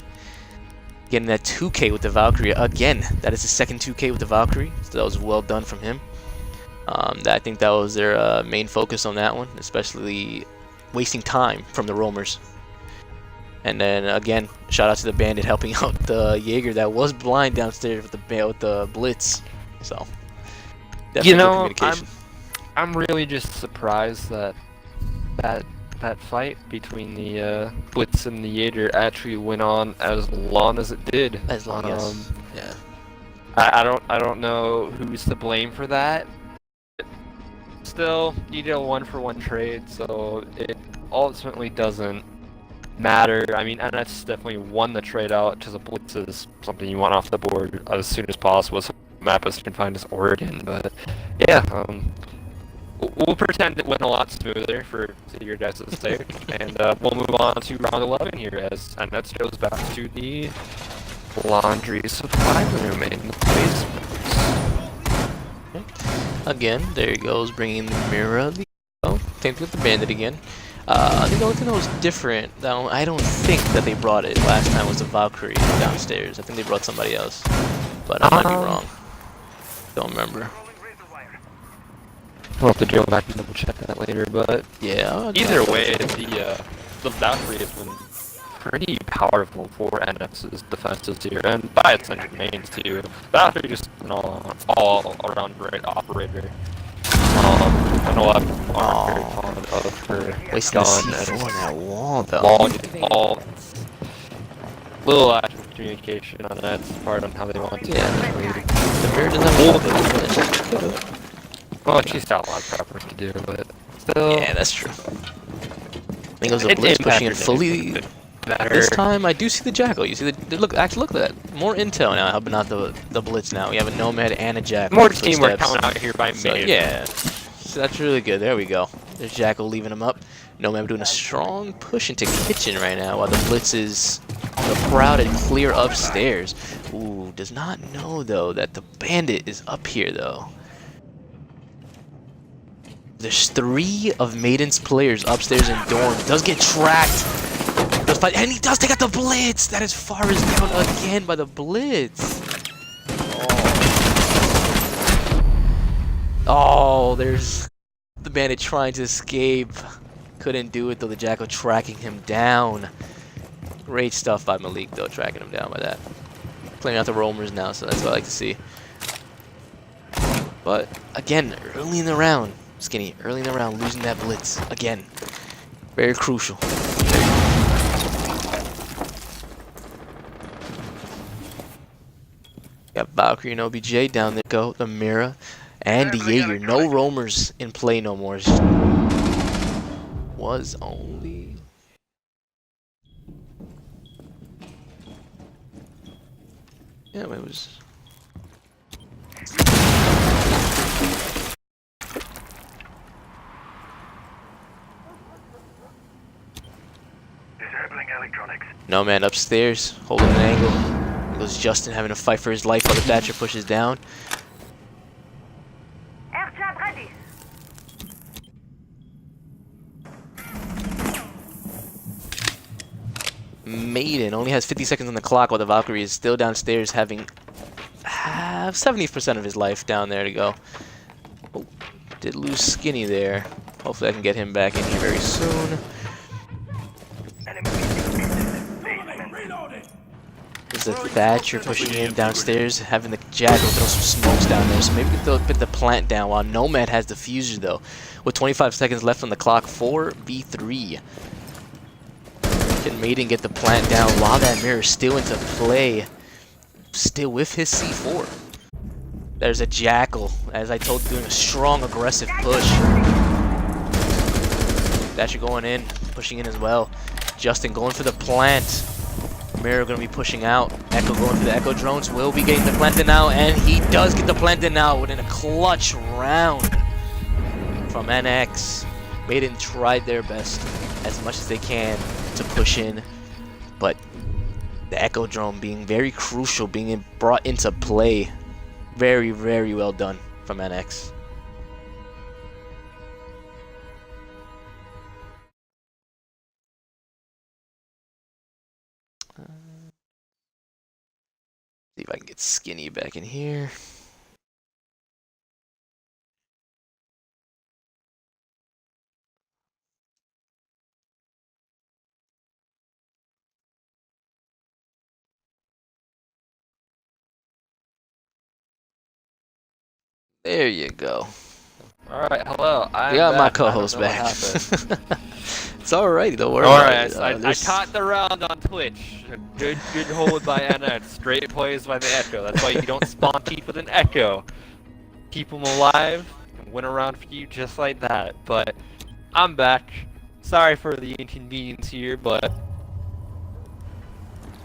getting that 2K with the Valkyrie. Again, that is the second 2K with the Valkyrie, so that was well done from him. I think that was their main focus on that one, especially wasting time from the roamers. And then again, shout out to the Bandit helping out the Jaeger that was blind downstairs with the Blitz. So definitely good communication. I'm really just surprised that fight between the Blitz and the Jaeger actually went on as long as it did. As long as yeah. I don't know who's to blame for that. Still, you did a 1-for-1 trade, so it ultimately doesn't matter. I mean, NS definitely won the trade out because the Blitz is something you want off the board as soon as possible, so the map is confined as Oregon. But yeah, we'll pretend it went a lot smoother for your guys' sake, and we'll move on to round 11 here as NS goes back to the laundry supply room in the basement. Again, there he goes, bringing the mirror. Oh, same thing with the Bandit again. I think the only thing that was different, I don't think that they brought it last time, was the Valkyrie downstairs. I think they brought somebody else, but I might be wrong. Don't remember. We'll have to go back and double check that later, but yeah. Either way, the Valkyrie has been pretty powerful for NX's defenses here, and by its centered mains too. Valkyrie just an all-around great operator. I know I'm very fond of her wasting gun the C4 on that wall, though. All little lack of communication on that part on how they want to. Yeah, the mirror doesn't have well, she's got a lot of prep work to do, but still. Yeah, that's true. think it was a blitz pushing in fully. Better. This time I do see the Jackal. You see the look. Actually, look at that. More intel now helping out the blitz. Now we have a Nomad and a Jackal. More teamwork coming out here by so, Maiden. yeah, so that's really good. There we go. There's Jackal leaving him up. Nomad doing a strong push into kitchen right now while the blitz is the crowd and clear upstairs. Ooh, does not know though that the bandit is up here though. There's 3 of Maiden's players upstairs in dorm. Does get tracked. And he does take out the blitz. That is far as down again by the blitz. Oh, there's the bandit trying to escape. Couldn't do it though. The Jackal tracking him down. Great stuff by Malik though, tracking him down by that. Clearing out the roamers now, so that's what I like to see. But again, early in the round, Skinny, early in the round, losing that blitz again. Very crucial. Got Valkyrie and OBJ down there. Go the Mira and the Jaeger. No roamers in play no more. Was only. Yeah, it was. No man upstairs, holding an angle. There goes Justin having to fight for his life while the Thatcher pushes down. Maiden only has 50 seconds on the clock while the Valkyrie is still downstairs having 70% of his life down there to go. Oh, did lose Skinny there. Hopefully I can get him back in here very soon. There's a Thatcher pushing in downstairs, having the Jackal throw some smokes down there. So maybe we can put the plant down while Nomad has the fuser though. With 25 seconds left on the clock, 4v3. Can Maiden get the plant down while that mirror is still into play? Still with his C4. There's a Jackal, as I told you, doing a strong aggressive push. Thatcher going in, pushing in as well. Justin going for the plant. Mirror going to be pushing out. Echo going for the Echo drones. Will be getting the plant in now, and he does get the plant in now within a clutch round from NX. Maiden tried their best as much as they can to push in, but the Echo drone being very crucial, being brought into play. Very, very well done from NX. See if I can get Skinny back in here. There you go. Alright, hello. I got my co-host back. It's alright, don't worry. Alright, I caught the round on Twitch. Good hold by NX. Great plays by the Echo. That's why you don't spawn people with an Echo. Keep them alive and win a round for you just like that. But I'm back. Sorry for the inconvenience here, but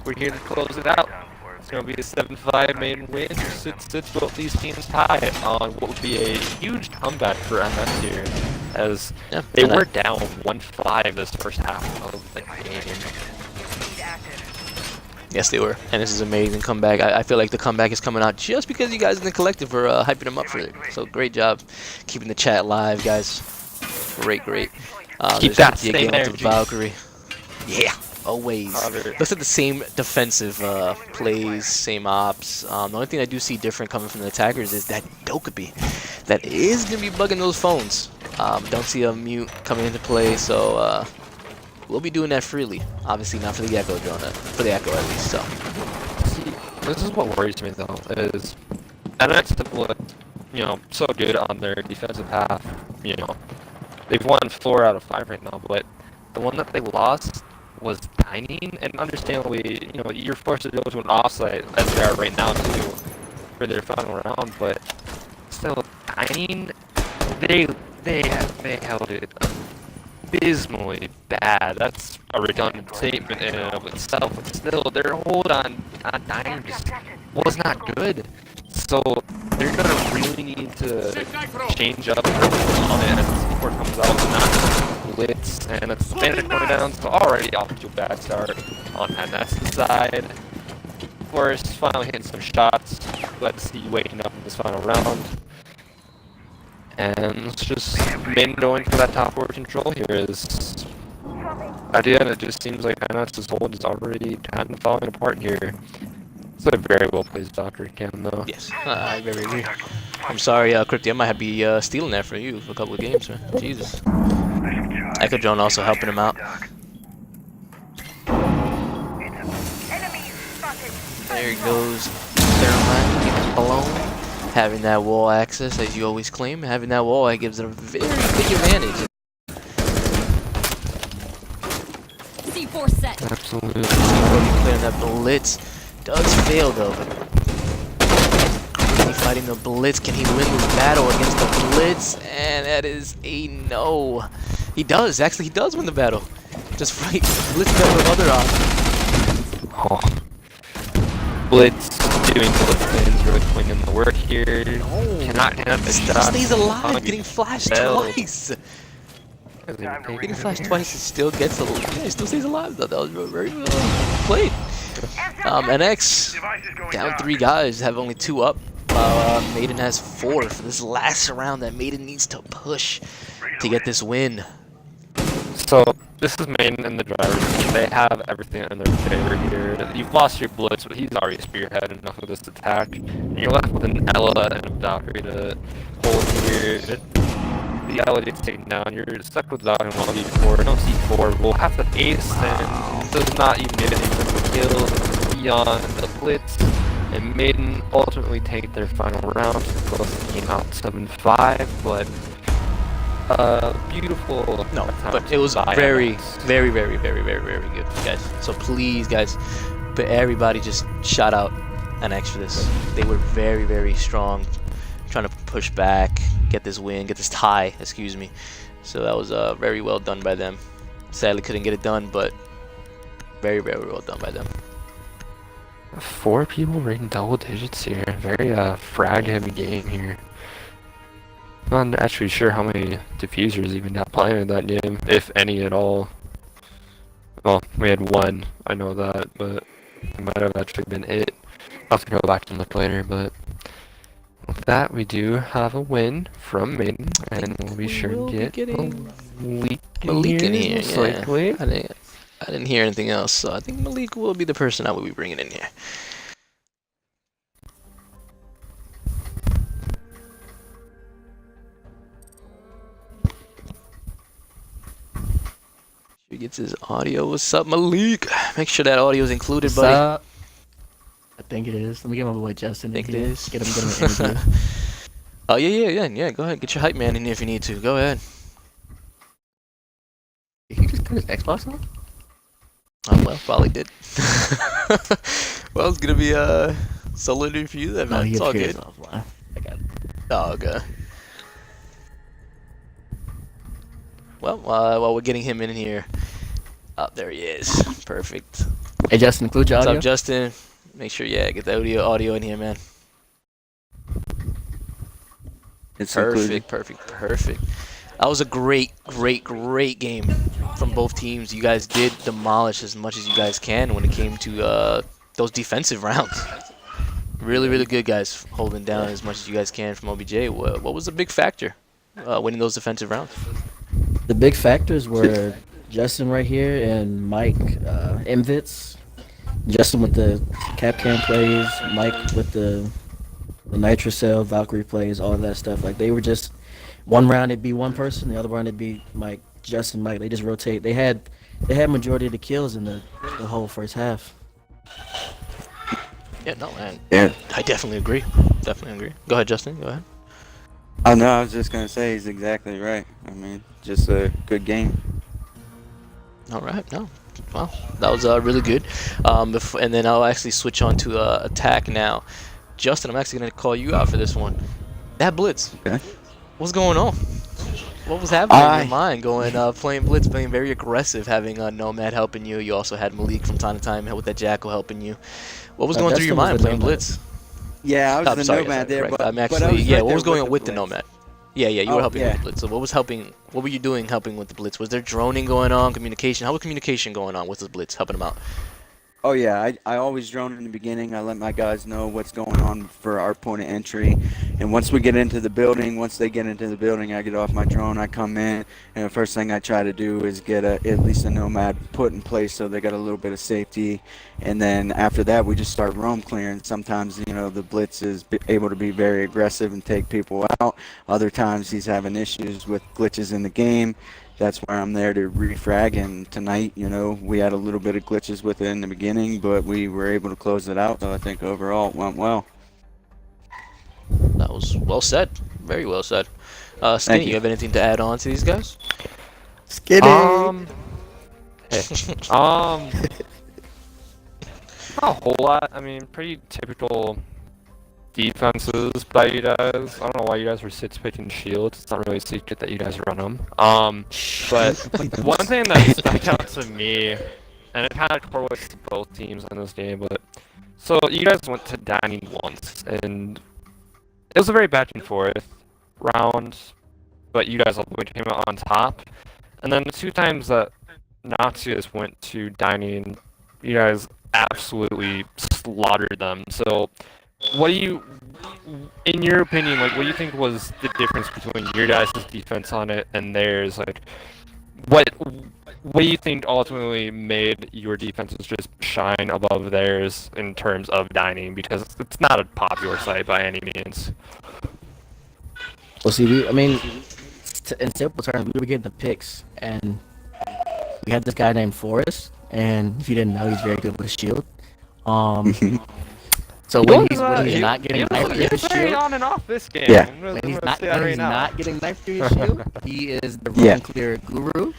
we're here to close it out. It's going to be a 7-5 Maiden win. Sits both these teams tied on what would be a huge comeback for MS here, as they were down 1-5 this first half of the game. Yes, they were. And this is an amazing comeback. I feel like the comeback is coming out just because you guys in the collective are hyping them up for it. So great job keeping the chat live, guys. Great. Keep that same energy. Valkyrie. Yeah. Always. Looks like the same defensive plays, same ops. The only thing I do see different coming from the attackers is that Dokkaebi. That is going to be bugging those phones. Don't see a mute coming into play, so we'll be doing that freely. Obviously not for the Echo drone, for the Echo at least. So see, this is what worries me though, is NX have looked, so good on their defensive half. They've won 4 out of 5 right now, but the one that they lost was dining, and understandably, you're forced to go to an offsite as they are right now too for their final round. But still, dining, they held it abysmally bad. That's a redundant statement in and of itself, but still, their hold on dying just was not good. So they're gonna really need to change up on it as the support comes out, and not blitz, and it's Bandit going down, so already off to a bad start on NS's side. Of course, finally hitting some shots. Glad to see you waking up in this final round. And let's just Maiden going for that top 4 control here is... At the end, it just seems like NS's hold is already kind of falling apart here. It's a very well played Valkyrie cam though. Yes, I very agree. I'm sorry, Crypty, I might be stealing that for you for a couple of games, man. Jesus. Echo Drone also helping him out. There he goes. Thermite getting blown. Having that wall access, as you always claim, having that wall, it gives it a very big advantage. C4 set. Absolutely. Clearing that blitz. Does fail though. Is he fighting the blitz? Can he win this battle against the blitz? And that is a no. He does. Actually, he does win the battle. Just fight blitz better with other options. Oh. Blitz doing blitz things, really putting in the work here. No. Cannot hit the Still shot. stays alive, getting flashed twice. Getting Getting flashed twice, he still gets a little. Yeah, he still stays alive though. That was very well played. NX down 3 guys, have only 2 up. Maiden has 4 for this last round that Maiden needs to push to get this win. So this is Maiden in the driver's seat. They have everything in their favor here. You've lost your blitz, but he's already spearheaded enough of this attack. And you're left with an Ella and a Valkyrie to hold here. The Ella gets taken down. You're stuck with that in 1v4. No C4 will have to ace and does not even get any simple kills beyond the blitz. And Maiden ultimately take their final round. Close the game out 7-5, but beautiful. No, but it was very good, guys. So please, guys, but everybody just shout out NX for this. They were very strong, trying to push back, get this win, get this tie, excuse me. So that was very well done by them. Sadly, couldn't get it done, but very well done by them. 4 people rating double digits here. Very frag heavy game here. I'm not actually sure how many diffusers even got planted that game, if any at all. Well, we had 1, I know that, but it might have actually been hit. I'll have to go back and look later, but with that, we do have a win from Maiden, and we'll be sure to get Malik in here, yeah. likely. I didn't hear anything else, so I think Malik will be the person I will be bringing in here. He gets his audio. What's up, Malik? Make sure that audio is included, What's buddy. up? I think it is. Let me get my boy Justin. Think in it here. is. Get him an interview. Oh yeah. Go ahead, get your hype man in here if you need to. Go ahead. Did he just turn his Xbox on? Oh well, probably did. Well, it's gonna be a solo interview for you then, man. It's all good. Offline. I got it. Oh, okay. Well, while we're getting him in here, oh, there he is. Perfect. Hey Justin, include your What's audio. up, Justin? Make sure, get the audio in here, man. It's Perfect. That was a great game from both teams. You guys did demolish as much as you guys can when it came to those defensive rounds. Really good, guys, holding down as much as you guys can from OBJ. What was the big factor winning those defensive rounds? The big factors were Justin right here and Mike Mvits. Justin with the cap cam plays, Mike with the Nitrocell, Valkyrie plays, all of that stuff. Like they were just one round it'd be one person, the other round it'd be Mike, Justin, Mike. They just rotate. They had majority of the kills in the whole first half. Yeah, no, man. Yeah. I definitely agree. Go ahead, Justin. Go ahead. Oh no, I was just gonna say he's exactly right. I mean, just a good game. All right. No. Well, that was really good. And then I'll actually switch on to attack now. Justin, I'm actually going to call you out for this one. That blitz. Okay. What's going on? What was happening in your I mind going playing blitz, being very aggressive, having Nomad helping you? You also had Malik from time to time with that Jackal helping you. What was going through your Justin was mind the playing Nomad. blitz? Yeah, I was I'm the sorry, nomad there, correct. but I'm I actually was yeah. right What there was going with on the with the blitz. Nomad? Yeah, you were Oh helping with yeah. the blitz. So what was helping? What were you doing helping with the blitz? Was there droning going on? Communication? How was communication going on with the blitz, helping them out? Oh yeah, I always drone in the beginning. I let my guys know what's going on for our point of entry, and once we get into the building, once they get into the building, I get off my drone, I come in, and the first thing I try to do is get at least a nomad put in place so they got a little bit of safety, and then after that we just start roam clearing. Sometimes the blitz is able to be very aggressive and take people out. Other times he's having issues with glitches in the game. That's where I'm there to refrag. And tonight, we had a little bit of glitches with it in the beginning, but we were able to close it out. So I think overall it went well. That was well said. Very well said. Thank Skinny, you. you have anything to add on to these guys? Skinny. Hey, not a whole lot. I mean, pretty typical defenses by you guys. I don't know why you guys were six picking shields. It's not really a secret that you guys run them. But one thing that stuck out to me, and it kind of correlates to both teams in this game, but so you guys went to dining once, and it was a very back and forth round, but you guys ultimately came out on top. And then the two times that Noxious went to dining, you guys absolutely slaughtered them. So what do you, in your opinion, like, what do you think was the difference between your guys' defense on it and theirs? Like, what do you think ultimately made your defenses just shine above theirs in terms of dining? Because it's not a popular site by any means. Well, see, in simple terms, we were getting the picks, and we had this guy named Forrest, and if you didn't know, he's very good with a shield. So when he's not getting knifed through his shield, on and off this game. Yeah. when he's not getting knifed through his shield, he is the Yeah. run clear guru.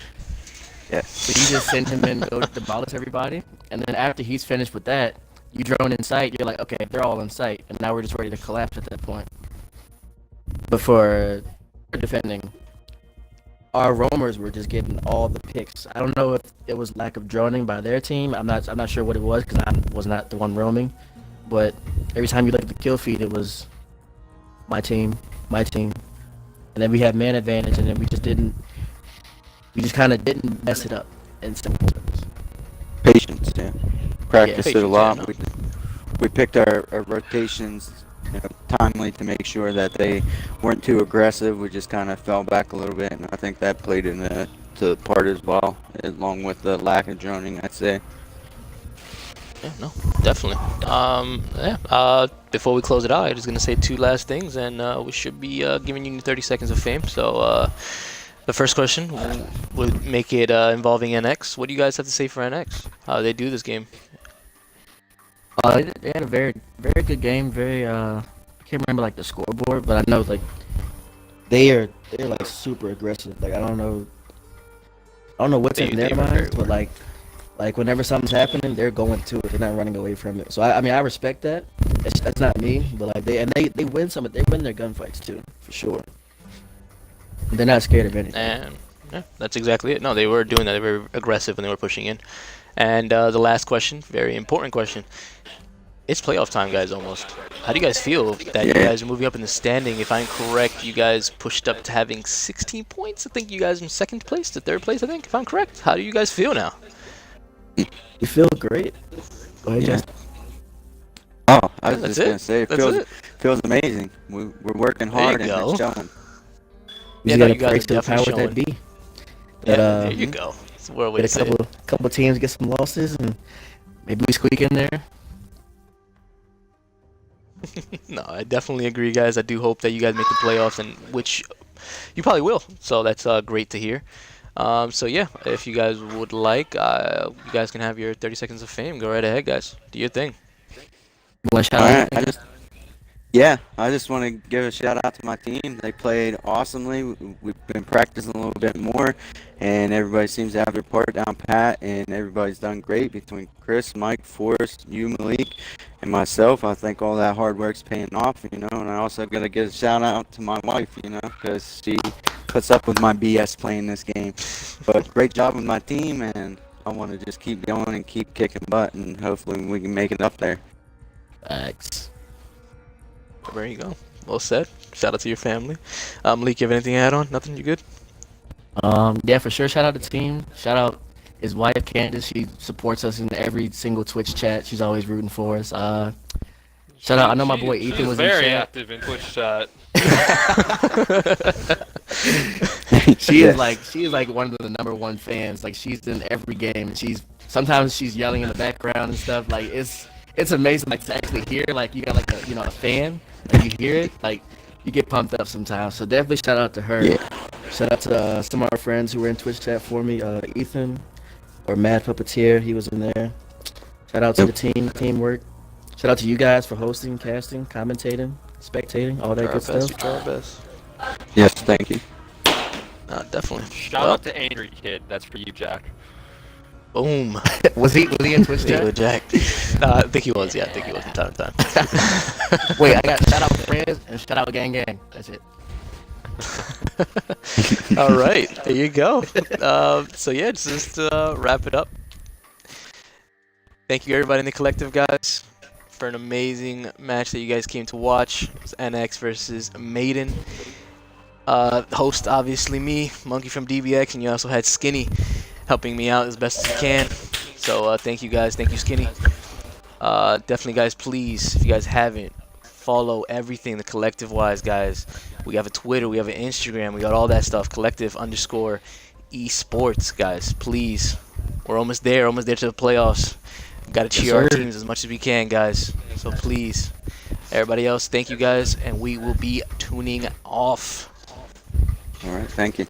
Yes. So you just send him in, go demolish everybody, and then after he's finished with that, you drone in sight. You're like, okay, they're all in sight, and now we're just ready to collapse at that point. But for defending, our roamers were just getting all the picks. I don't know if it was lack of droning by their team. I'm not sure what it was because I was not the one roaming. But every time you look at the kill feed, it was my team, and then we had man advantage, and then we just kind of didn't mess it up in simple terms. Patience, yeah. Practiced it a patience, lot. yeah, no. We picked our rotations timely to make sure that they weren't too aggressive. We just kind of fell back a little bit, and I think that played into the part as well, along with the lack of droning, I'd say. Yeah, no, definitely. Before we close it out, I'm just gonna say two last things, and we should be giving you 30 seconds of fame. So, the first question would make it involving NX. What do you guys have to say for NX? How do they do this game? They had a very, very good game. I can't remember like the scoreboard, but I know like they're like super aggressive. Like I don't know what's in their minds, but like whenever something's happening, they're going to it. They're not running away from it. So I respect that. That's not me, but like they win some. They win their gunfights too, for sure. They're not scared of anything. And yeah, that's exactly it. No, they were doing that. They were aggressive when they were pushing in. And the last question, very important question. It's playoff time, guys, almost. How do you guys feel that you guys are moving up in the standing? If I'm correct, you guys pushed up to having 16 points. I think you guys in second place to third place, I think, if I'm correct. How do you guys feel now? You feel great. Go ahead, Yeah. Justin. Oh, I was that's just gonna it. say, That's feels amazing. We're working There you hard and go. it's showing. We Yeah, just no, gotta you guys pray are to the definitely powers that be. Yeah, That, there you go. That's the way to Get say it. a couple teams get some losses, and maybe we squeak in there. No, I definitely agree, guys. I do hope that you guys make the playoffs, and which you probably will. So that's great to hear. So yeah, if you guys would like, you guys can have your 30 seconds of fame. Go right ahead, guys. Do your thing. You want to shout All out? right, I just want to give a shout out to my team. They played awesomely. We've been practicing a little bit more, and everybody seems to have their part down pat, and everybody's done great between Chris, Mike, Forrest, you, Malik, and myself. I think all that hard work's paying off, and I also got to give a shout out to my wife, because she puts up with my BS playing this game. But great job with my team, and I want to just keep going and keep kicking butt, and hopefully we can make it up there. Thanks. There you go. Well said. Shout out to your family. Malik, you have anything to add on? Nothing? You good? Yeah, for sure. Shout out to the team. Shout out his wife, Candace. She supports us in every single Twitch chat. She's always rooting for us. Shout out. I know my boy Ethan was in very chat. active in Twitch chat. She is like one of the #1 fans. Like, she's in every game, and sometimes she's yelling in the background and stuff. Like, it's amazing, like, to actually hear, like, you got like a fan, like, you hear it, like, you get pumped up sometimes. So definitely shout out to her. Yeah. Shout out to some of our friends who were in Twitch chat for me. Ethan, or Mad Puppeteer, he was in there. Shout out to the teamwork. Shout out to you guys for hosting, casting, commentating, spectating, all that good stuff. Try our best. Yes, thank you. Definitely. Shout out to Angry Kid. That's for you, Jack. Boom. Was he in Twitch There you go, chat? Jack. I think he was. Yeah, I think he was from time to time. Wait, I got shout out friends and shout out gang. That's it. All right, there you go. So yeah, just wrap it up. Thank you everybody in the collective, guys, for an amazing match that you guys came to watch. It was NX versus Maiden. Host obviously me, Monkey from DBX, and you also had Skinny helping me out as best as he can. So thank you guys, thank you Skinny. Definitely guys, please, if you guys haven't, follow everything the collective wise, guys. We have a Twitter, we have an Instagram, we got all that stuff. Collective_eSports, guys. Please, we're almost there to the playoffs. Gotta cheer our teams as much as we can, guys. So please, everybody else, thank you guys, and we will be tuning off. All right, thank you.